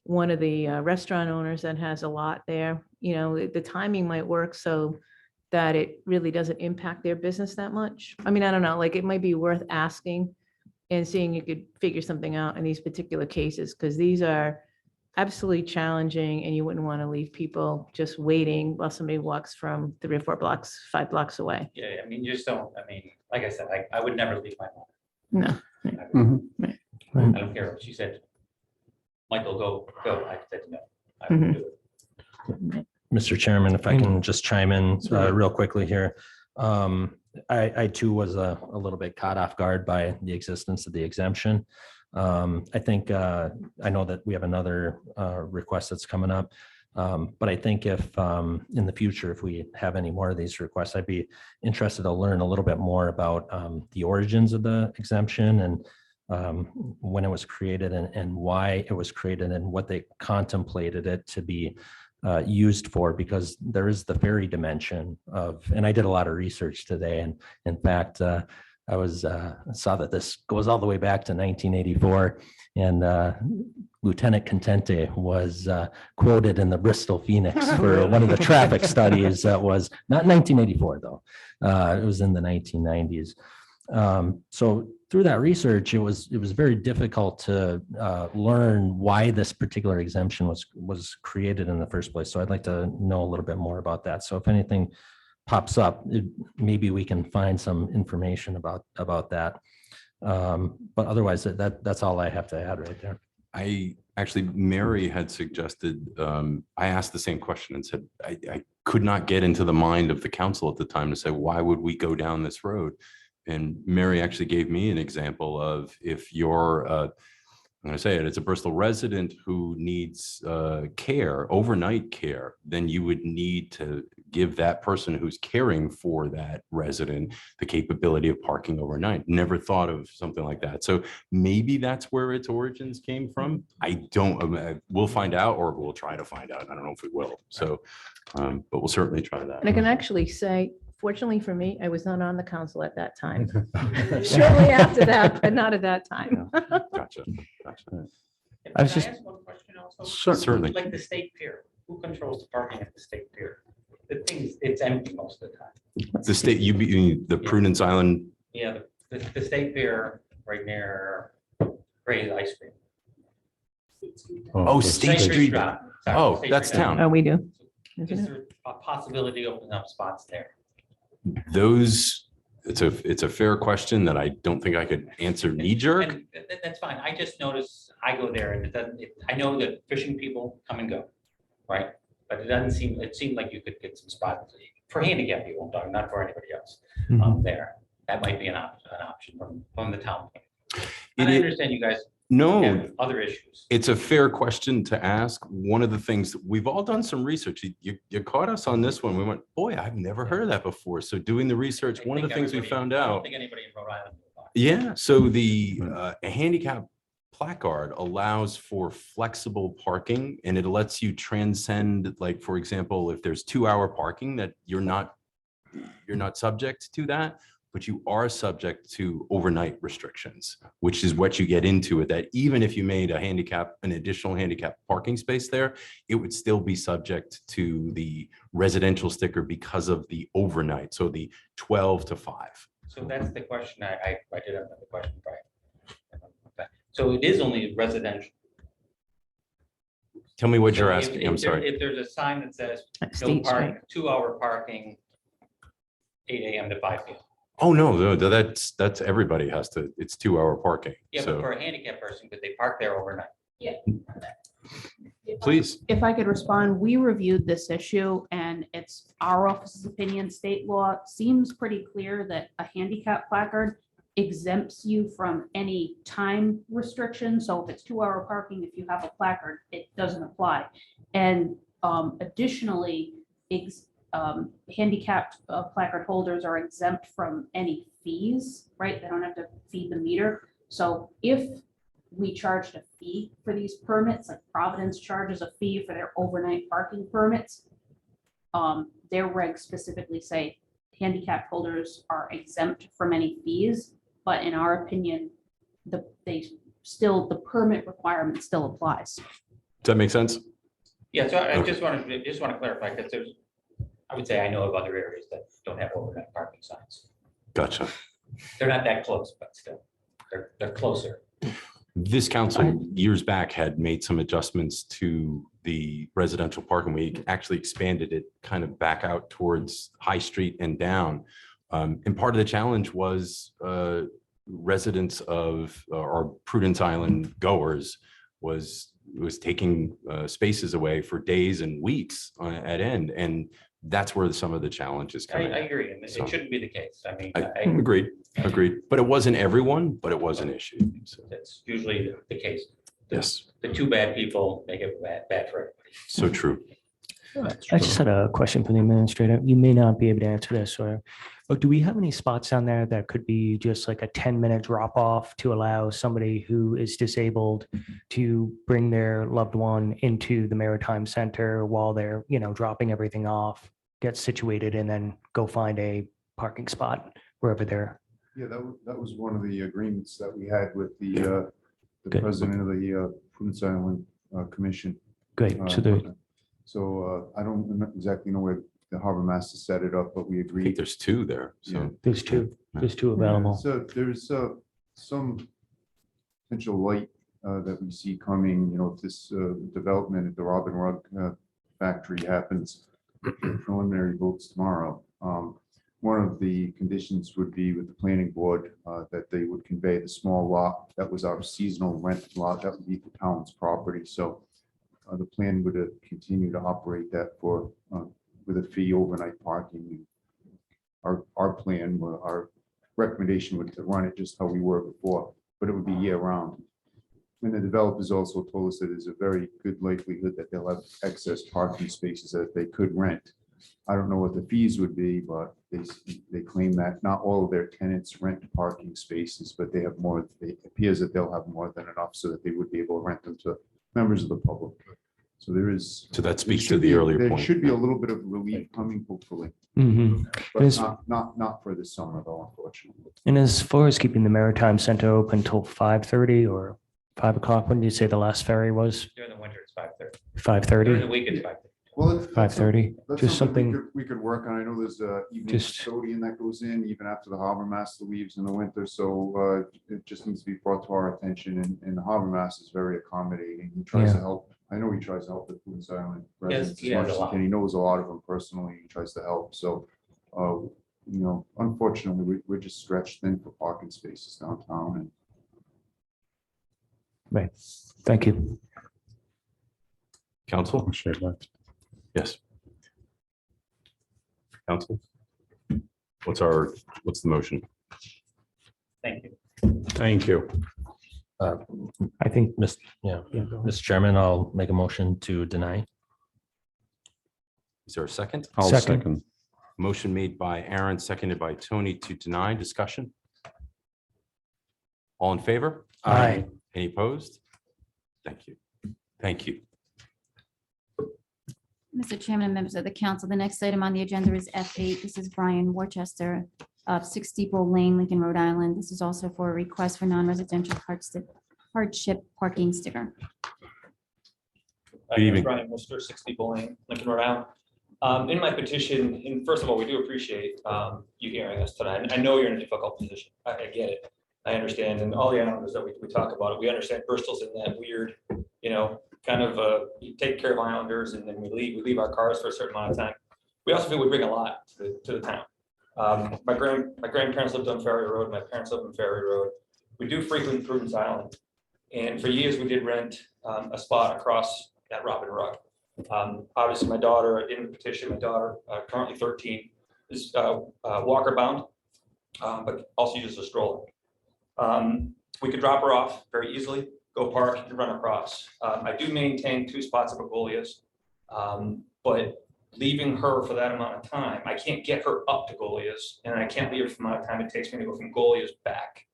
one of the restaurant owners that has a lot there. The timing might work so that it really doesn't impact their business that much. I don't know, like, it might be worth asking and seeing you could figure something out in these particular cases, because these are absolutely challenging and you wouldn't want to leave people just waiting while somebody walks from 3 or 4 blocks, 5 blocks away. Yeah, you just don't, like I said, I would never leave my home. No. I don't care what she said. Michael, go. I said no. I wouldn't do it. Mr. Chairman, if I can just chime in real quickly here. I too was a little bit caught off guard by the existence of the exemption. I think, I know that we have another request that's coming up. But I think if in the future, if we have any more of these requests, I'd be interested to learn a little bit more about the origins of the exemption and when it was created and why it was created and what they contemplated it to be used for, because there is the ferry dimension of, and I did a lot of research today. And in fact, I saw that this goes all the way back to 1984, and Lieutenant Contente was quoted in the Bristol Phoenix for one of the traffic studies that was not 1984 though. It was in the 1990s. So through that research, it was very difficult to learn why this particular exemption was created in the first place. So I'd like to know a little bit more about that. So if anything pops up, maybe we can find some information about that. But otherwise, that's all I have to add right there. Mary had suggested, I asked the same question and said, I could not get into the mind of the council at the time to say, why would we go down this road? And Mary actually gave me an example of, if you're, I'm going to say it, it's a Bristol resident who needs care, overnight care, then you would need to give that person who's caring for that resident the capability of parking overnight. Never thought of something like that. So maybe that's where its origins came from. We'll find out, or we'll try to find out. I don't know if we will. So, but we'll certainly try that. And I can actually say, fortunately for me, I was not on the council at that time. Shortly after that, but not at that time. Gotcha. I was just, Can I ask one question also? Certainly. Like the state pier, who controls the parking at the state pier? The thing, it's empty most of the time. The state, you mean the Prudence Island? Yeah, the state pier right near Gray's Ice Cream. Oh, State Street. Drive. Sorry, Oh, State that's Street Drive. town. Oh, we do. Is Isn't it? there a possibility of opening up spots there? Those, it's a fair question that I don't think I could answer knee jerk. And that's fine. I just noticed, I go there and it doesn't, I know that fishing people come and go, right? But it doesn't seem, it seemed like you could get some spots for handicap people, I'm talking, not for anybody else there. That might be an option from the town. And I It- understand you guys No, have other issues. it's a fair question to ask. One of the things, we've all done some research. You caught us on this one. We went, boy, I've never heard of that before. So doing the research, one of the things we found I don't out. think anybody in Rhode Island knew about it. Yeah, so the handicap placard allows for flexible parking and it lets you transcend, like, for example, if there's 2-hour parking that you're not subject to that, but you are subject to overnight restrictions, which is what you get into with that. Even if you made an additional handicap parking space there, it would still be subject to the residential sticker because of the overnight. So the 12 to 5. So that's the question I did have another question, right? So it is only residential. Tell me what So you're if- asking. if I'm there- sorry. If there's a sign that says Like no State Street. park, 2-hour parking, 8 AM to 5 PM. Oh, no, that's everybody has to, it's 2-hour parking. Yeah, but So for a handicapped person, could they park there overnight? please. If I could respond, we reviewed this issue and it's our office's opinion, state law seems pretty clear that a handicap placard exempts you from any time restriction. So if it's 2-hour parking, if you have a placard, it doesn't apply. And additionally, handicapped placard holders are exempt from any fees, right? They don't have to feed the meter. So if we charged a fee for these permits, like Providence charges a fee for their overnight parking permits, their regs specifically say handicapped holders are exempt from any fees, but in our opinion, the permit requirement still applies. Does that make sense? Yeah, so I Okay. just want to clarify, because I would say I know of other areas that don't have overnight parking signs. Gotcha. They're not that close, but still, they're closer. This council years back had made some adjustments to the residential parking. We actually expanded it kind of back out towards High Street and down. And part of the challenge was residents of our Prudence Island goers was taking spaces away for days and weeks at end. And that's where some of the challenges come I in. agree, and So- it shouldn't be the case. I mean, Agreed. But it wasn't everyone, but it was an issue. So, that's usually the case. yes, The two bad people make it bad for everybody. so true. I just had a question for the administrator. You may not be able to answer this, but do we have any spots down there that could be just like a 10-minute drop off to allow somebody who is disabled to bring their loved one into the Maritime Center while they're, dropping everything off, get situated, and then go find a parking spot wherever they're. Yeah, that was one of the agreements that we had with the Good. president of the Prudence Island Commission. Great. So I don't exactly know where the harbor master set it up, but we I think agreed. there's 2 there. Yeah. So There's two available. So there's some potential light that we see coming, if this development at the Robin Rugg factory happens, preliminary votes tomorrow. One of the conditions would be with the planning board that they would convey the small lot that was our seasonal rent lot, that would be the town's property. So the plan would continue to operate that for with a fee overnight parking. Our plan, our recommendation would to run it just how we were before, but it would be year round. And the developers also told us that there's a very good likelihood that they'll have excess parking spaces that they could rent. I don't know what the fees would be, but they claim that not all of their tenants rent parking spaces, but they have more. It appears that they'll have more than enough so that they would be able to rent them to members of the public. So there is. So that speaks there to should the be- earlier There point. should be a little bit of relief coming, hopefully, Mhm. but Yes. not for this summer though, unfortunately. And as far as keeping the Maritime Center open till 5:30 or 5 o'clock, when did you say the last ferry was? During the winter, it's 5:30. 5:30? During the week, it's 5:30. Well, that's 5:30, that's just something, we could work on. I know there's a evening Just- custodian that goes in even after the harbor master leaves in the winter. So it just needs to be brought to our attention, and the harbor master is very accommodating. He tries to help. I know he tries to help the Queens Island residents he as has much a as he lot. can. He knows a lot of them personally. He tries to help. So, you know, unfortunately, we're just stretched thin for parking spaces downtown, and right, thank you. Council? Yes. Council? What's the motion? Thank you. Thank you. I think, Yeah, yeah, go ahead. Mr. Chairman, I'll make a motion to deny. Is there a second? I'll Second. second. Motion made by Aaron, seconded by Tony to deny. Discussion? All in favor? Aye. Any opposed? Thank you. Thank you. Mr. Chairman and members of the council, the next item on the agenda is F8. This is Brian Worcester of 6 Depot Lane, Lincoln, Rhode Island. This is also for a request for non-residential hardship parking sticker. Good evening. Brian Worcester, 60 Lane, Lincoln, Rhode Island. In my petition, and first of all, we do appreciate you hearing us tonight. I know you're in a difficult position. I get it. I understand. And all the islanders that we talk about it, we understand Bristol's in that weird, kind of you take care of islanders and then we leave our cars for a certain amount of time. We also feel we bring a lot to the town. My grandparents lived on Ferry Road. My parents lived on Ferry Road. We do frequent Prudence Island. And for years, we did rent a spot across at Robin Rug. Obviously, my daughter, in the petition, my daughter, currently 13, is walker bound, but also uses a stroller. We could drop her off very easily, go park and run across. I do maintain 2 spots of begonias, but leaving her for that amount of time, I can't get her up to Goliaths, and I can't leave her for the amount of time it takes me to go from Goliaths back.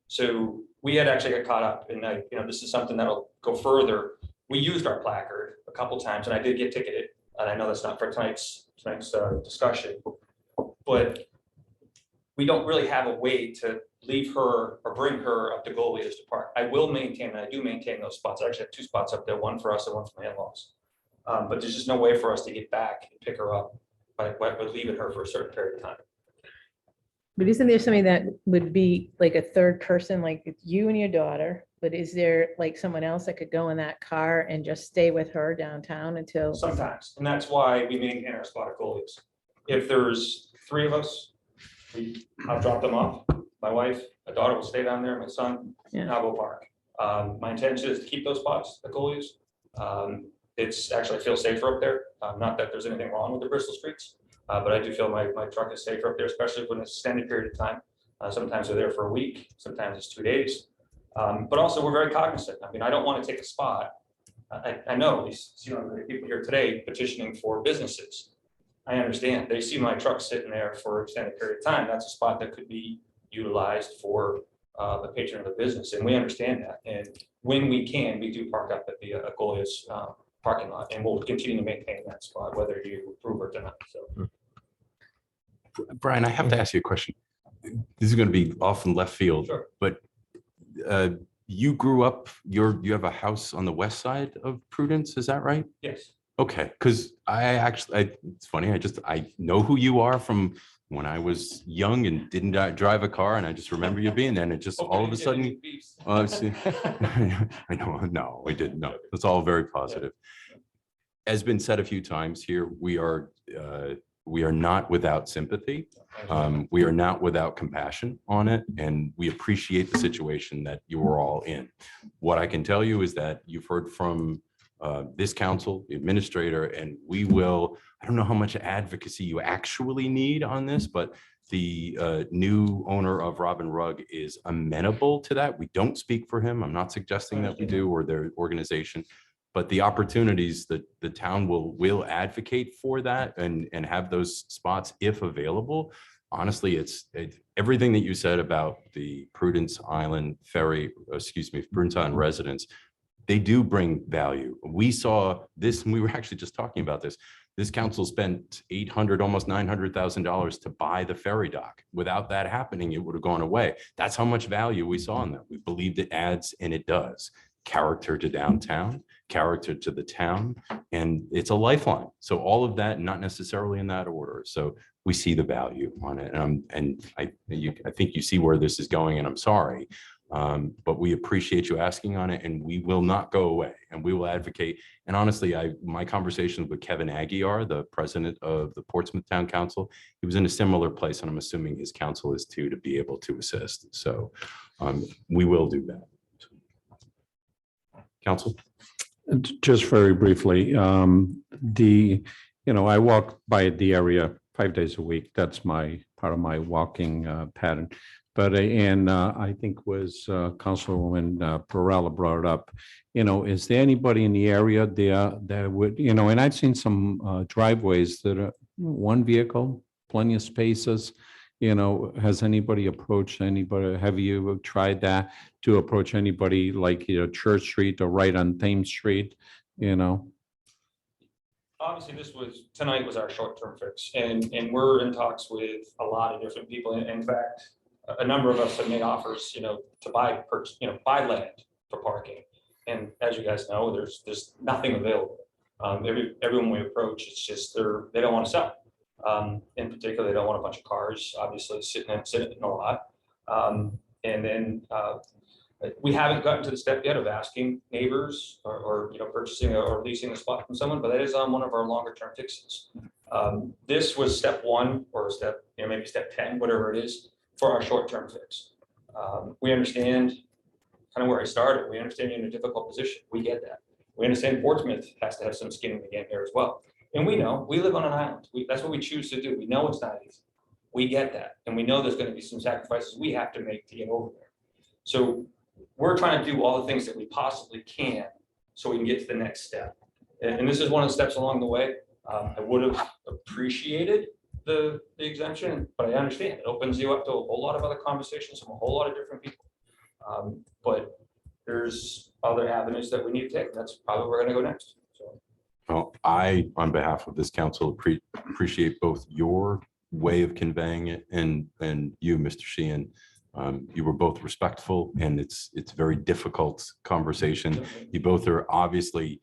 So we had actually got caught up, and this is something that'll go further. We used our placard a couple times, and I did get ticketed, and I know that's not for tonight's discussion, but we don't really have a way to leave her or bring her up to Goliaths to park. I will maintain, and I do maintain those spots. I actually have 2 spots up there, one for us and one for my in-laws. But there's just no way for us to get back and pick her up by leaving her for a certain period of time. But isn't there something that would be like a third person, like it's you and your daughter, but is there like someone else that could go in that car and just stay with her downtown until? Sometimes, and that's why we maintain our spot at Goliaths. If there's 3 of us, I'll drop them off. My wife, my daughter will stay down there, my son, and I'll go park. My intention is to keep those spots at Goliaths. It's actually, I feel safer up there. Not that there's anything wrong with the Bristol streets, but I do feel my truck is safer up there, especially when it's an extended period of time. Sometimes they're there for a week, sometimes it's 2 days. But also we're very cognizant. I mean, I don't want to take a spot. I know these people here today petitioning for businesses. I understand. They see my truck sitting there for an extended period of time. That's a spot that could be utilized for the patron of the business. And we understand that. And when we can, we do park up at the Goliaths parking lot, and we'll continue to maintain that spot, whether you approve it or not. So, Brian, I have to ask you a question. This is going to be off in left field, Sure. but you grew up, you have a house on the west side of Prudence, is that right? yes. Okay, because it's funny, I know who you are from when I was young and didn't drive a car, and I just remember you being there, and it just all of a sudden, I know, no, we didn't, no, it's all very positive. As been said a few times here, we are not without sympathy. We are not without compassion on it, and we appreciate the situation that you are all in. What I can tell you is that you've heard from this council, the administrator, and we will, I don't know how much advocacy you actually need on this, but the new owner of Robin Rug is amenable to that. We don't speak for him. I'm not suggesting that we do, or their organization, but the opportunities that the town will advocate for that and have those spots if available. Honestly, it's everything that you said about the Prudence Island Prudence Island residents. They do bring value. We saw this, and we were actually just talking about this. This council spent $800,000, almost $900,000 to buy the ferry dock. Without that happening, it would have gone away. That's how much value we saw in that. We believed it adds, and it does. character to downtown, character to the town, and it's a lifeline. So all of that, not necessarily in that order. So we see the value on it. And I think you see where this is going, and I'm sorry. But we appreciate you asking on it, and we will not go away, and we will advocate. And honestly, my conversations with Kevin Aguiar, the president of the Portsmouth Town Council, he was in a similar place, and I'm assuming his council is too, to be able to assist. So we will do that. Council? Just very briefly, I walk by the area 5 days a week. That's part of my walking pattern. But, I think was Councilwoman Perrella brought it up, is there anybody in the area there that would, and I've seen some driveways that are one vehicle, plenty of spaces. Has anybody approached anybody? Have you tried that to approach anybody like, Church Street or right on Thames Street, Obviously, tonight was our short-term fix, and we're in talks with a lot of different people. In fact, a number of us have made offers, to buy land for parking. And as you guys know, there's nothing available. Everyone we approach, it's just they don't want to sell. In particular, they don't want a bunch of cars, obviously, sitting in a lot. And then we haven't gotten to the step yet of asking neighbors or purchasing or leasing a spot from someone, but that is on one of our longer term fixes. This was step 1 or maybe step 10, whatever it is, for our short term fix. We understand kind of where I started. We understand you're in a difficult position. We get that. We understand Portsmouth has to have some skin in the game here as well. And we know we live on an island. That's what we choose to do. We know it's not easy. We get that. And we know there's going to be some sacrifices we have to make to get over there. So we're trying to do all the things that we possibly can so we can get to the next step. And this is one of the steps along the way. I would have appreciated the exemption, but I understand it opens you up to a whole lot of other conversations from a whole lot of different people. But there's other avenues that we need to take. That's probably where we're going to go next. So. Well, I, on behalf of this council, appreciate both your way of conveying it and you, Mr. Sheehan. You were both respectful, and it's a very difficult conversation. You both are obviously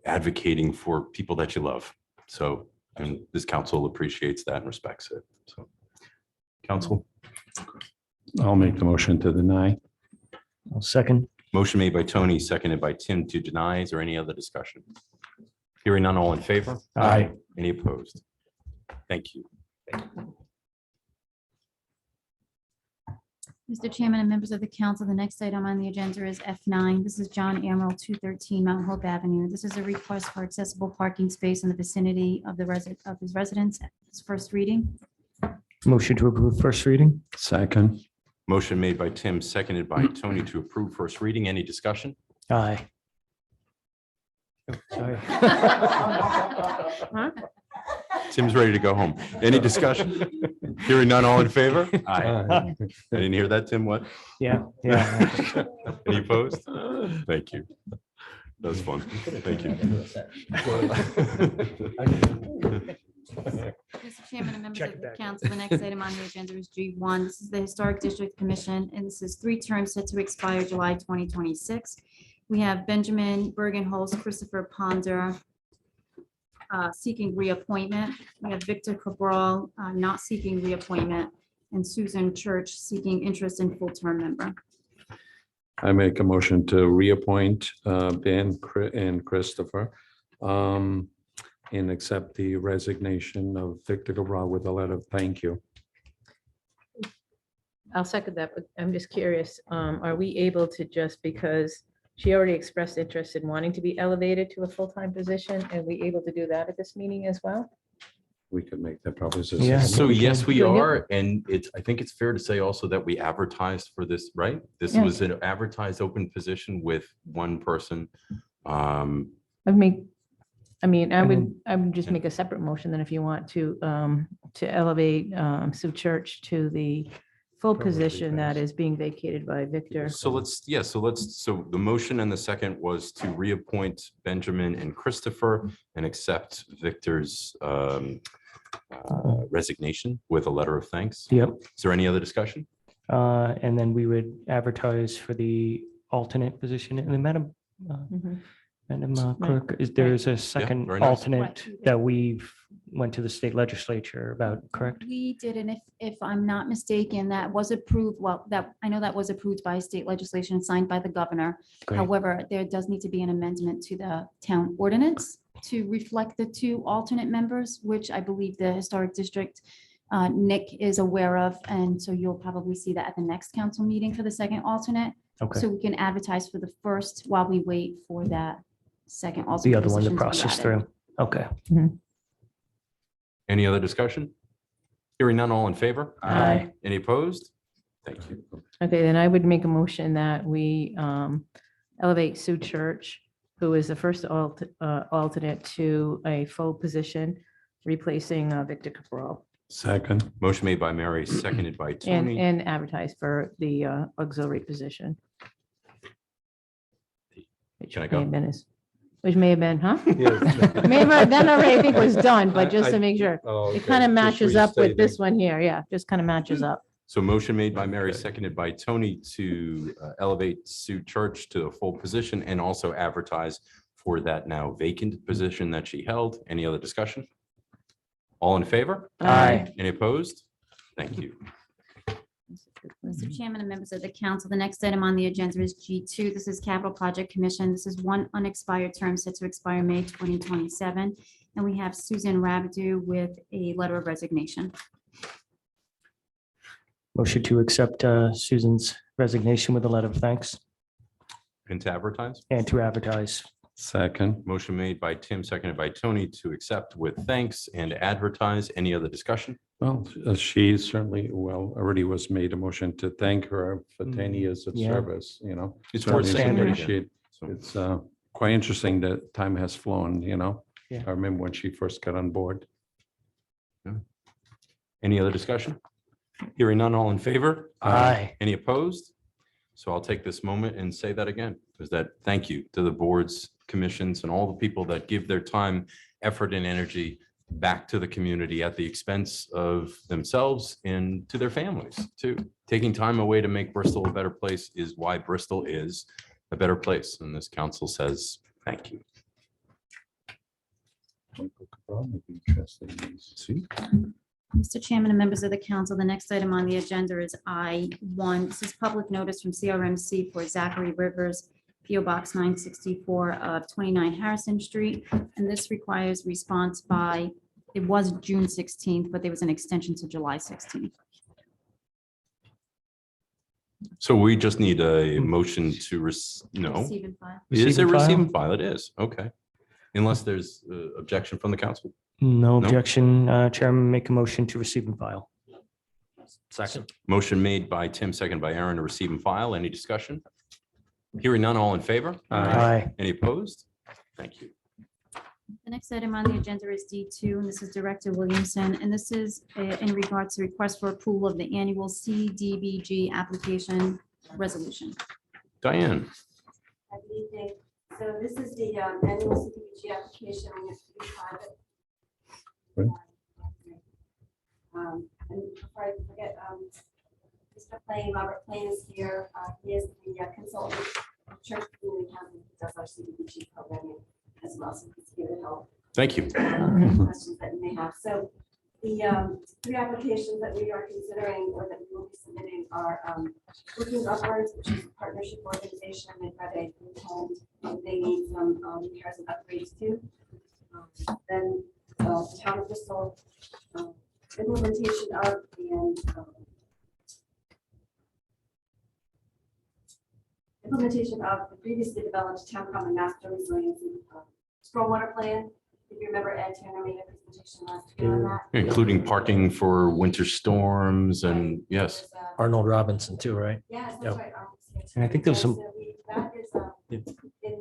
advocating for people that you love. So, and this council appreciates that and respects it. So, council. I'll make the motion to deny. I'll second. Motion made by Tony, seconded by Tim to deny. Is there any other discussion? Hearing none, all in favor? Aye. Any opposed? Thank you. Mr. Chairman and members of the council, the next item on the agenda is F9. This is John Amaral, 213 Mount Hope Avenue. This is a request for accessible parking space in the vicinity of his residence. It's first reading. Motion to approve first reading. Second. Motion made by Tim, seconded by Tony to approve first reading. Any discussion? Aye. Oh, sorry. Tim's ready to go home. Any discussion? Hearing none, all in favor? Aye. I didn't hear that, Tim. What? Yeah. Any opposed? Thank you. That was fun. Thank you. Mr. Chairman and members of the council, the next item on the agenda is G1. This is the Historic District Commission, and this is 3 terms set to expire July 2026. We have Benjamin Bergenholz, Christopher Ponder seeking reappointment. We have Victor Cabral not seeking reappointment, and Susan Church seeking interest in full-term member. I make a motion to reappoint Ben and Christopher and accept the resignation of Victor Cabral with a letter of thank you. I'll second that, but I'm just curious, are we able to, just because she already expressed interest in wanting to be elevated to a full-time position, are we able to do that at this meeting as well? We could make that proposition. Yeah. So yes, we are. And I think it's fair to say also that we advertised for this, right? This Yeah. was an advertised open position with one person. I would just make a separate motion then if you want to elevate Sue Church to the full Probably position that best. is being vacated by Victor. So so the motion and the second was to reappoint Benjamin and Christopher and accept Victor's resignation with a letter of thanks. Yep. Is there any other discussion? And then we would advertise for the alternate position. And then Madam Mhm. Clerk, is there's a second very nice. alternate Right. that we've went to the state legislature about, correct? We did, and if I'm not mistaken, that was approved, well, I know that was approved by state legislation signed by the governor. Great. However, there does need to be an amendment to the town ordinance to reflect the two alternate members, which I believe the historic district, Nick is aware of, and so you'll probably see that at the next council meeting for the second alternate. Okay. So we can advertise for the first while we wait for that second The alternate. other one to position be process added. through. Okay. Any other discussion? Hearing none, all in favor? Aye. Any opposed? Thank you. Okay, then I would make a motion that we elevate Sue Church, who is the first alternate, to a full position, replacing Victor Cabral, Second. Motion made by Mary, seconded by and, Tony. and advertise for the auxiliary position. Can I go? Which may have been, huh? May have been already, I think was done, but just to make sure. It kind of matches up with this one here. Yeah, just kind of matches up. So motion made by Mary, seconded by Tony to elevate Sue Church to a full position and also advertise for that now vacant position that she held. Any other discussion? All in favor? Aye. Any opposed? Thank you. Mr. Chairman and members of the council, the next item on the agenda is G2. This is Capital Project Commission. This is one unexpired term set to expire May 2027. And we have Susan Rabidou with a letter of resignation. Motion to accept Susan's resignation with a letter of thanks And to advertise? and to advertise. Second. Motion made by Tim, seconded by Tony to accept with thanks and advertise. Any other discussion? Well, she certainly, already was made a motion to thank her for 10 years of Yeah. service, you know. It's worth Certainly saying that again. appreciate- So- It's quite interesting that time has flown, you know. Yeah. I remember when she first got on board. Any other discussion? Hearing none, all in favor? Aye. Any opposed? So I'll take this moment and say that again, is that thank you to the boards, commissions, and all the people that give their time, effort, and energy back to the community at the expense of themselves and to their families too. Taking time away to make Bristol a better place is why Bristol is a better place. And this council says, thank you. See? Mr. Chairman and members of the council, the next item on the agenda is I1. This is public notice from CRMC for Zachary Rivers, PO Box 964 of 29 Harrison Street. And this requires response by, it was June 16th, but there was an extension to July 16th. So we just need a motion to, no, Receive and file. is Receive it and file? receive and file? It is, okay. Unless there's objection from the council. No No? objection, Chairman, make a motion to receive and file. Second. Motion made by Tim, second by Aaron to receive and file. Any discussion? Hearing none, all in favor? Aye. Any opposed? Thank you. The next item on the agenda is D2, and this is Director Williamson, and this is in regards to request for approval of the annual CDBG application resolution. Diane, Good evening. So this is the annual CDBG application. We have to be private. Right. And before I forget, Mr. Plain, Robert Plain is here. He is the consultant, church community council, who does our CDBG programming as well. So he's here to help. thank you. Questions that you may have. So the three applications that we are considering or that we will be submitting are Looking Upwards, which is a partnership organization. They've got a group home. They need some repairs and upgrades too. Then the town of Bristol implementation of and implementation of the previously developed town common master resilience stormwater plan. If you remember, Ed Tanner made a presentation last year on that. Including parking for winter storms and yes, Arnold Robinson too, right? Yes, Yep. that's right. And I think there's some, That is in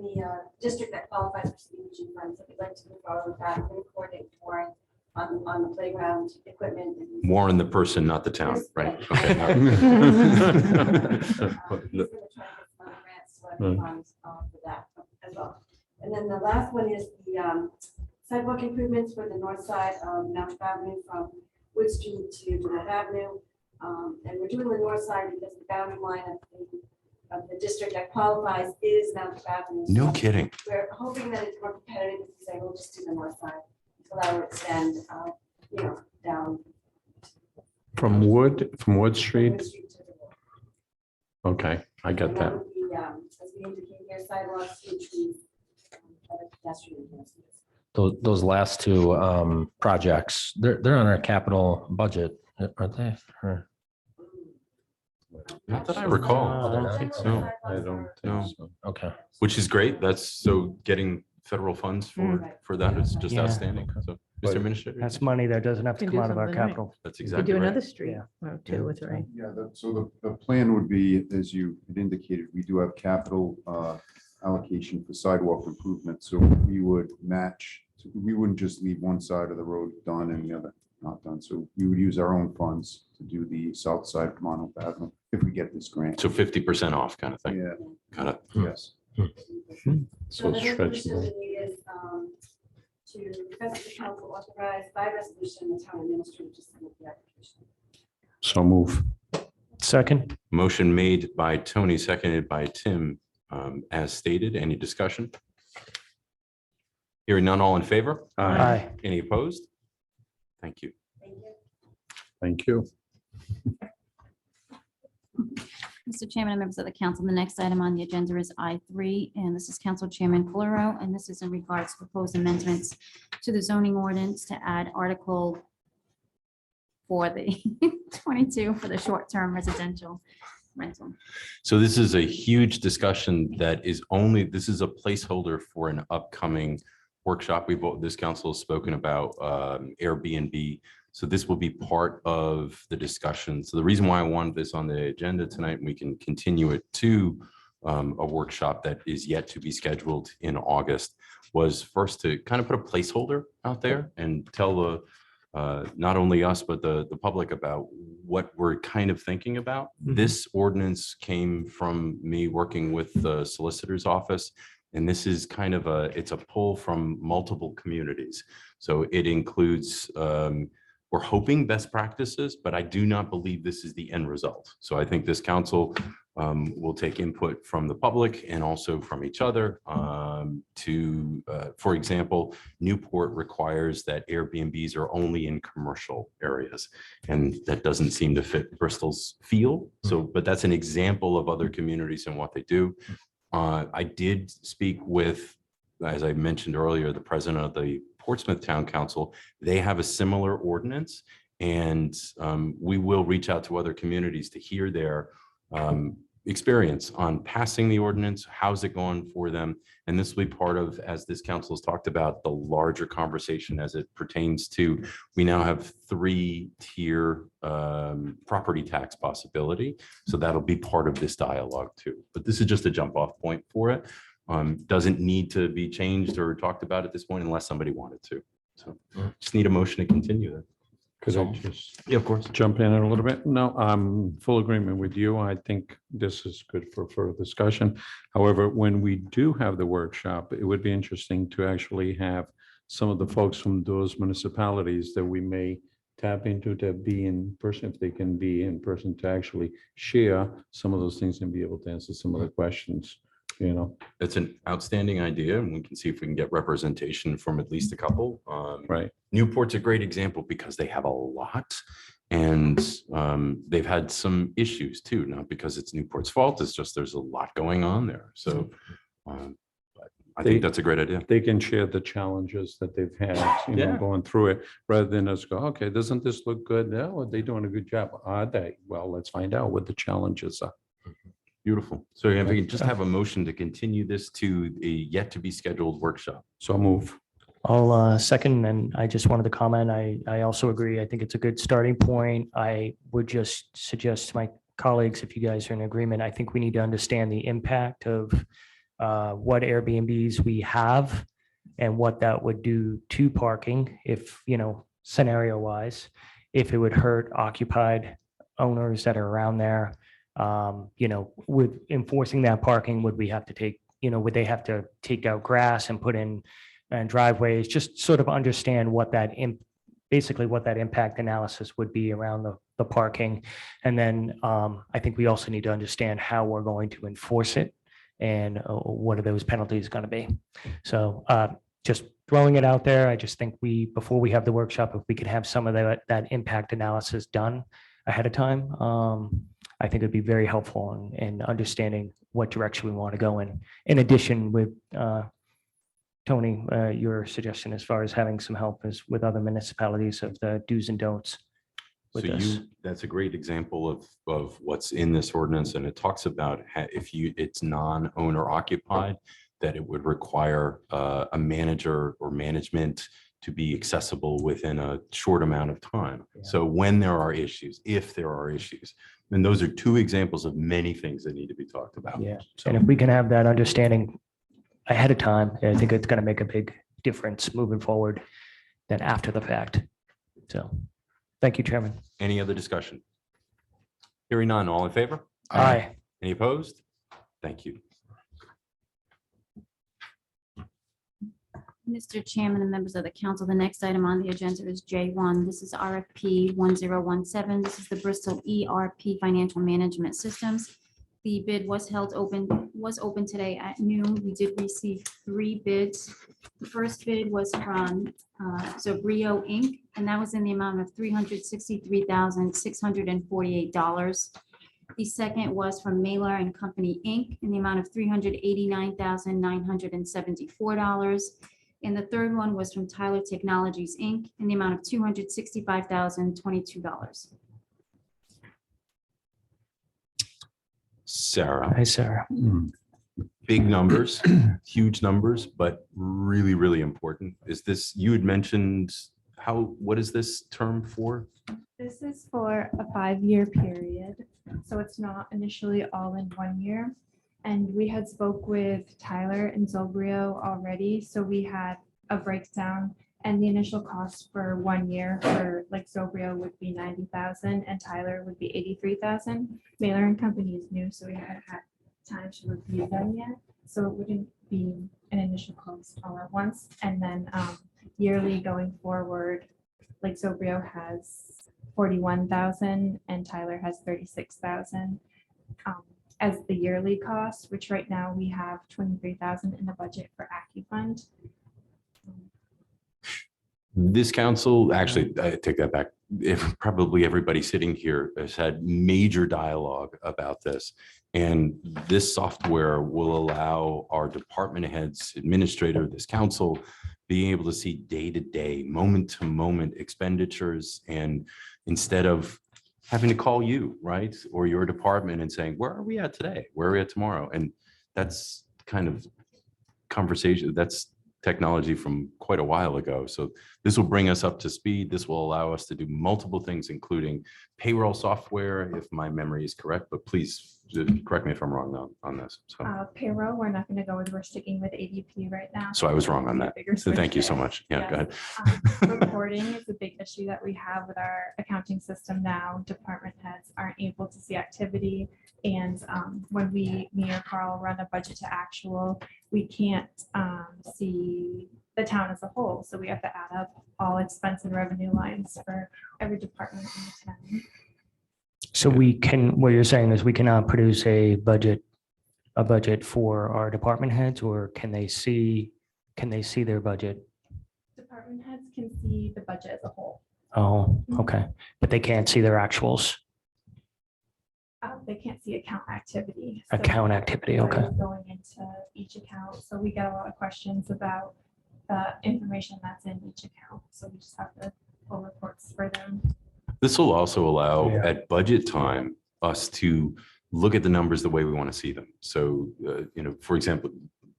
the district that qualifies for CDBG funds. If you'd like to move forward with that, we're coordinating Warren on the playground equipment. and- Warren, the person, not the town, right? Okay. all right. He's gonna try to get some other grants to Right. funds for that as well. And then the last one is the sidewalk improvements for the north side of Mount Avenue from Wood Street to Jeanette Avenue. And we're doing the north side because the boundary line of the the district that qualifies is Mount Avenue. No So kidding. We're hoping that it's more competitive, if we say we'll just do the north side, so that will extend, down. From Wood Street? Wood Street to the north. Okay, I got And that. would be, as we indicate here, sidewalks, trees, other pedestrian enhancements. Those last two projects, they're on our capital budget, aren't they? Or- Not that I recall. Oh, they're not? No. I don't No. think so. Okay. Which is great. That's so getting federal funds for that is just Yeah. outstanding. So, Mr. Administrator. That's money that doesn't have to Can come do out of our something, right. capital. That's You could exactly do right. another street Yeah. or two or three. Yeah, so the plan would be, as you had indicated, we do have capital allocation for sidewalk improvements. So we would match, we wouldn't just leave one side of the road done and the other not done. So we would use our own funds to do the south side of Monmouth Avenue if we get this grant. So 50% off kind of thing. Yeah, Got it. yes. So the stretch resolution them. we need is, to request the council authorize by resolution the town administrator to submit the application. So move. Second, Motion made by Tony, seconded by Tim, as stated. Any discussion? Hearing none, all in favor? aye. Any opposed? Thank you. Thank you. Mr. Chairman and members of the council, the next item on the agenda is I3, and this is Council Chairman Fluro, and this is in regards to proposed amendments to the zoning ordinance to add article for the 22 for the short-term residential rental. So this is a huge discussion that is only, this is a placeholder for an upcoming workshop. This council has spoken about Airbnb. So this will be part of the discussion. So the reason why I wanted this on the agenda tonight, and we can continue it to a workshop that is yet to be scheduled in August, was first to kind of put a placeholder out there and tell the not only us, but the public about what we're kind of thinking about. This ordinance came from me working with the solicitor's office. And this is kind of it's a pull from multiple communities. So it includes, we're hoping best practices, but I do not believe this is the end result. So I think this council will take input from the public and also from each other for example, Newport requires that Airbnbs are only in commercial areas. And that doesn't seem to fit Bristol's feel. So, but that's an example of other communities and what they do. I did speak with, as I mentioned earlier, the president of the Portsmouth Town Council. They have a similar ordinance, and we will reach out to other communities to hear their experience on passing the ordinance. How's it going for them? And this will be part of, as this council has talked about, the larger conversation as it pertains to, we now have 3-tier property tax possibility. So that'll be part of this dialogue too. But this is just a jump off point for it. Doesn't need to be changed or talked about at this point unless somebody wanted to. So just need a motion to continue that. Could I just Yeah, of course. jump in a little bit? No, I'm full agreement with you. I think this is good for further discussion. However, when we do have the workshop, it would be interesting to actually have some of the folks from those municipalities that we may tap into to be in person, if they can be in person, to actually share some of those things and be able to answer some of the questions, you know. It's an outstanding idea, and we can see if we can get representation from at least a couple. Right. Newport's a great example because they have a lot, and they've had some issues too, not because it's Newport's fault, it's just there's a lot going on there. So but I think that's a great idea. They can share the challenges that they've had, you know, Yeah. going through it, rather than us go, okay, doesn't this look good? Oh, are they doing a good job? Are they? Well, let's find out what the challenges are. Beautiful. So if we can just have a motion to continue this to a yet to be scheduled workshop. So move. I'll second, and I just wanted to comment. I also agree. I think it's a good starting point. I would just suggest to my colleagues, if you guys are in agreement, I think we need to understand the impact of what Airbnbs we have and what that would do to parking if, you know, scenario wise, if it would hurt occupied owners that are around there. You know, with enforcing that parking, would we have to take, you know, would they have to take out grass and put in driveways? Just sort of understand what that basically what that impact analysis would be around the parking. And then I think we also need to understand how we're going to enforce it and what are those penalties going to be. So just throwing it out there, I just think before we have the workshop, if we could have some of that impact analysis done ahead of time, I think it'd be very helpful in understanding what direction we want to go in. In addition, with Tony, your suggestion as far as having some help is with other municipalities of the do's and don'ts with So this. that's a great example of what's in this ordinance, and it talks about if it's non-owner occupied, that it would require a manager or management to be accessible within a short amount of time. So when there are issues, if there are issues, and those are two examples of many things that need to be talked about. Yeah, So and if we can have that understanding ahead of time, I think it's going to make a big difference moving forward than after the fact. So, thank you, Chairman. any other discussion? Hearing none, all in favor? Aye. Any opposed? Thank you. Mr. Chairman and members of the council, the next item on the agenda is J1. This is RFP 1017. This is the Bristol ERP Financial Management Systems. The bid was open today at noon. We did receive 3 bids. The first bid was from Zobrio Inc., and that was in the amount of $363,648. The second was from Mailer and Company Inc. in the amount of $389,974. And the third one was from Tyler Technologies Inc. in the amount of $265,022. Sarah. Hi, Sarah. Big numbers, huge numbers, but really, really important. Is this, you had mentioned what is this term for? This is for a 5-year period, so it's not initially all in 1 year. And we had spoke with Tyler and Zobrio already, so we had a breakdown, and the initial cost for 1 year for like Zobrio would be 90,000 and Tyler would be 83,000. Mailer and Company is new, so we haven't had time to review them yet, so it wouldn't be an initial cost all at once. And then yearly going forward, like Zobrio has 41,000 and Tyler has 36,000 as the yearly cost, which right now we have 23,000 in the budget for AccuFund. This council, actually, I take that back. If probably everybody sitting here has had major dialogue about this. And this software will allow our department heads, administrator, this council, being able to see day-to-day, moment-to-moment expenditures. And instead of having to call you, right, or your department and saying, where are we at today? Where are we at tomorrow? And that's kind of conversation, that's technology from quite a while ago. So this will bring us up to speed. This will allow us to do multiple things, including payroll software, if my memory is correct, but please correct me if I'm wrong on this. So Payroll, we're not going to go with, we're sticking with ADP right now. I was wrong on that. Bigger So thank you so switch much. Yeah, go there. ahead. Reporting is a big issue that we have with our accounting system now. Department heads aren't able to see activity. And when me or Carl run a budget to actual, we can't see the town as a whole. So we have to add up all expense and revenue lines for every department in the town. So what you're saying is we cannot produce a budget for our department heads, or can they see their budget? Department heads can see the budget as a whole. Oh, okay. But they can't see their actuals. They can't see account activity. Account activity, what okay. is going into each account. So we get a lot of questions about the information that's in each account. So we just have to pull reports for them. This will also allow at budget time us to look at the numbers the way we want to see them. So, for example,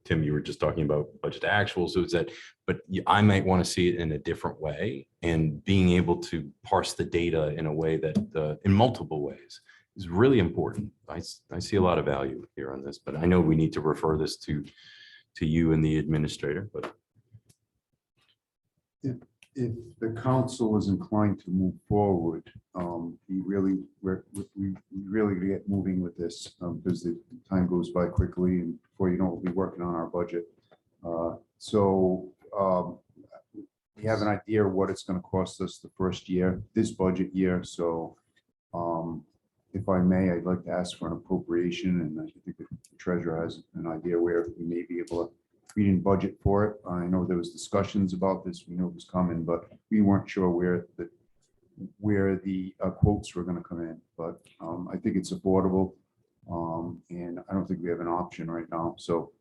Tim, you were just talking about budget to actual. So it's that, but I might want to see it in a different way, and being able to parse the data in a way that in multiple ways is really important. I see a lot of value here on this, but I know we need to refer this to you and the administrator, but. If the council is inclined to move forward, we really get moving with this because the time goes by quickly, and before you know it, we'll be working on our budget. So we have an idea of what it's gonna cost us the first year, this budget year, so if I may, I'd like to ask for an appropriation, and I think the treasurer has an idea where we may be able to, we didn't budget for it. I know there was discussions about this, we knew it was coming, but we weren't sure where the quotes were gonna come in, but I think it's affordable. And I don't think we have an option right now, so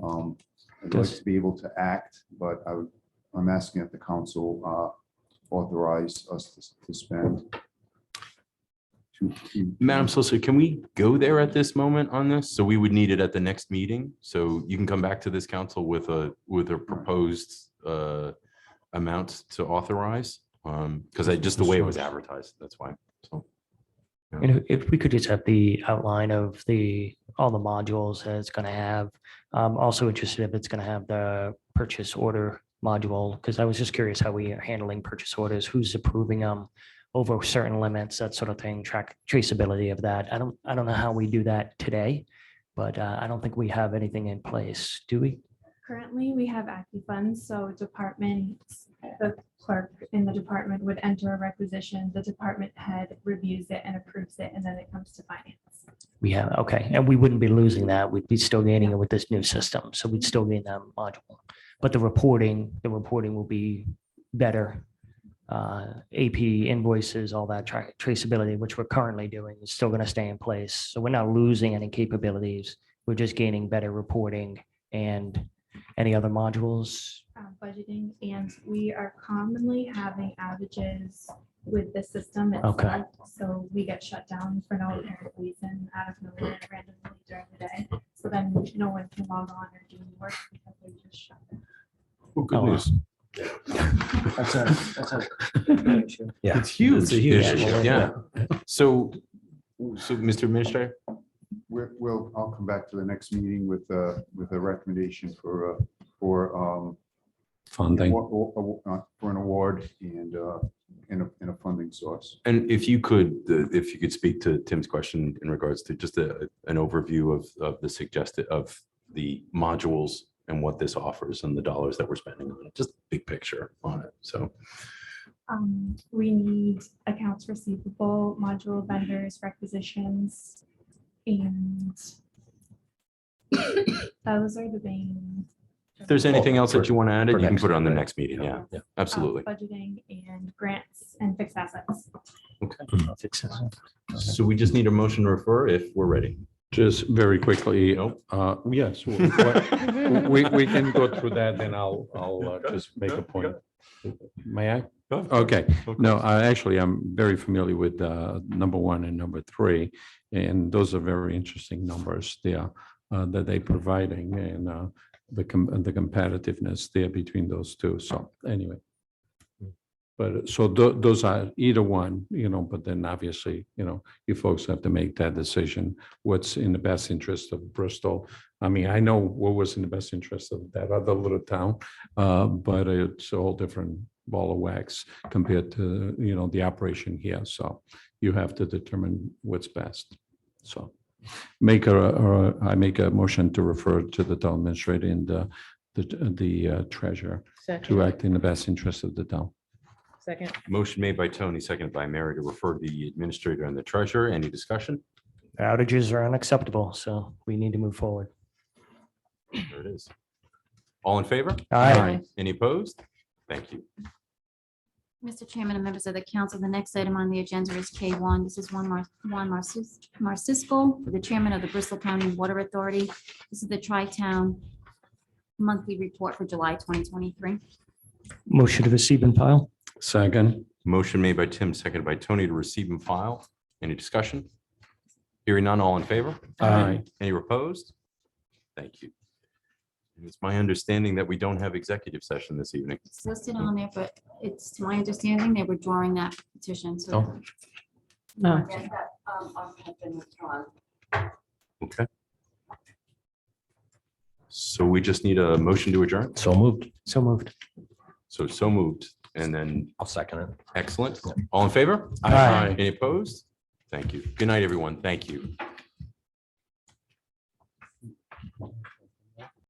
I'd like to be able to act, but I'm asking that the council authorize us to spend. Madam Solicitor, can we go there at this moment on this? So we would need it at the next meeting. So you can come back to this council with a proposed amount to authorize. Because just the way it was advertised, that's why. So. yeah. And if we could just have the outline of all the modules that it's going to have. I'm also interested if it's going to have the purchase order module, because I was just curious how we are handling purchase orders, who's approving them over certain limits, that sort of thing, traceability of that. I don't know how we do that today, but I don't think we have anything in place, do we? Currently, we have AccuFunds, so departments, the clerk in the department would enter a requisition, the department head reviews it and approves it, and then it comes to finance. We have, okay, and we wouldn't be losing that. We'd be still gaining it with this new system, so we'd still gain that module. But the reporting will be better. AP invoices, all that traceability, which we're currently doing, is still going to stay in place. So we're not losing any capabilities. We're just gaining better reporting. And any other modules? Budgeting, and we are commonly having outages with the system Okay. itself. So we get shut down for no apparent reason out of nowhere randomly during the day. So then no one can log on or do work because they just shut down. Oh, good news. That's a big issue. Yeah. It's huge. It's a huge issue. issue. Yeah. So, Mr. Administrator? I'll come back to the next meeting with a recommendation for Funding. for an award and a funding source. And if you could speak to Tim's question in regards to just an overview of the modules and what this offers and the dollars that we're spending on it, just big picture on it. So We need accounts receivable, module vendors, requisitions, and those are the main. if there's anything else that you want to add, you can next put it on the meeting, next meeting. Yeah, absolutely. Budgeting and grants and fixed assets. Okay. So we just need a motion to refer if we're ready. Just very quickly, Nope. yes, we can go through that, then I'll just make a point. May I? Okay, no, I'm very familiar with number 1 and number 3, and those are very interesting numbers there that they're providing, and the competitiveness there between those two. So anyway. But so those are either one, but then obviously, you folks have to make that decision, what's in the best interest of Bristol. I mean, I know what was in the best interest of that other little town, but it's a whole different ball of wax compared to, the operation here. So you have to determine what's best. So I make a motion to refer to the town administrator and the treasurer to Second. act in the best interest of the town. Second. Motion made by Tony, seconded by Mary to refer the administrator and the treasurer. Any discussion? Outages are unacceptable, so we need to move forward. There it is. All in favor? Aye. Any opposed? Thank you. Mr. Chairman and members of the council, the next item on the agenda is K1. This is Juan Marcisco, for the chairman of the Bristol County Water Authority. This is the Tri-Town monthly report for July 2023. Motion to receive and file. Second. Motion made by Tim, seconded by Tony to receive and file. Any discussion? Hearing none, all in favor? Aye. Any opposed? Thank you. And it's my understanding that we don't have executive session this evening. It's listed on there, but it's to my understanding they were drawing that petition. So Oh. No. Yes, that offer has been withdrawn. Okay. So we just need a motion to adjourn? So moved. So moved. So moved. And then I'll second it. excellent. All in favor? Aye. Any opposed? Thank you. Good night, everyone. Thank you.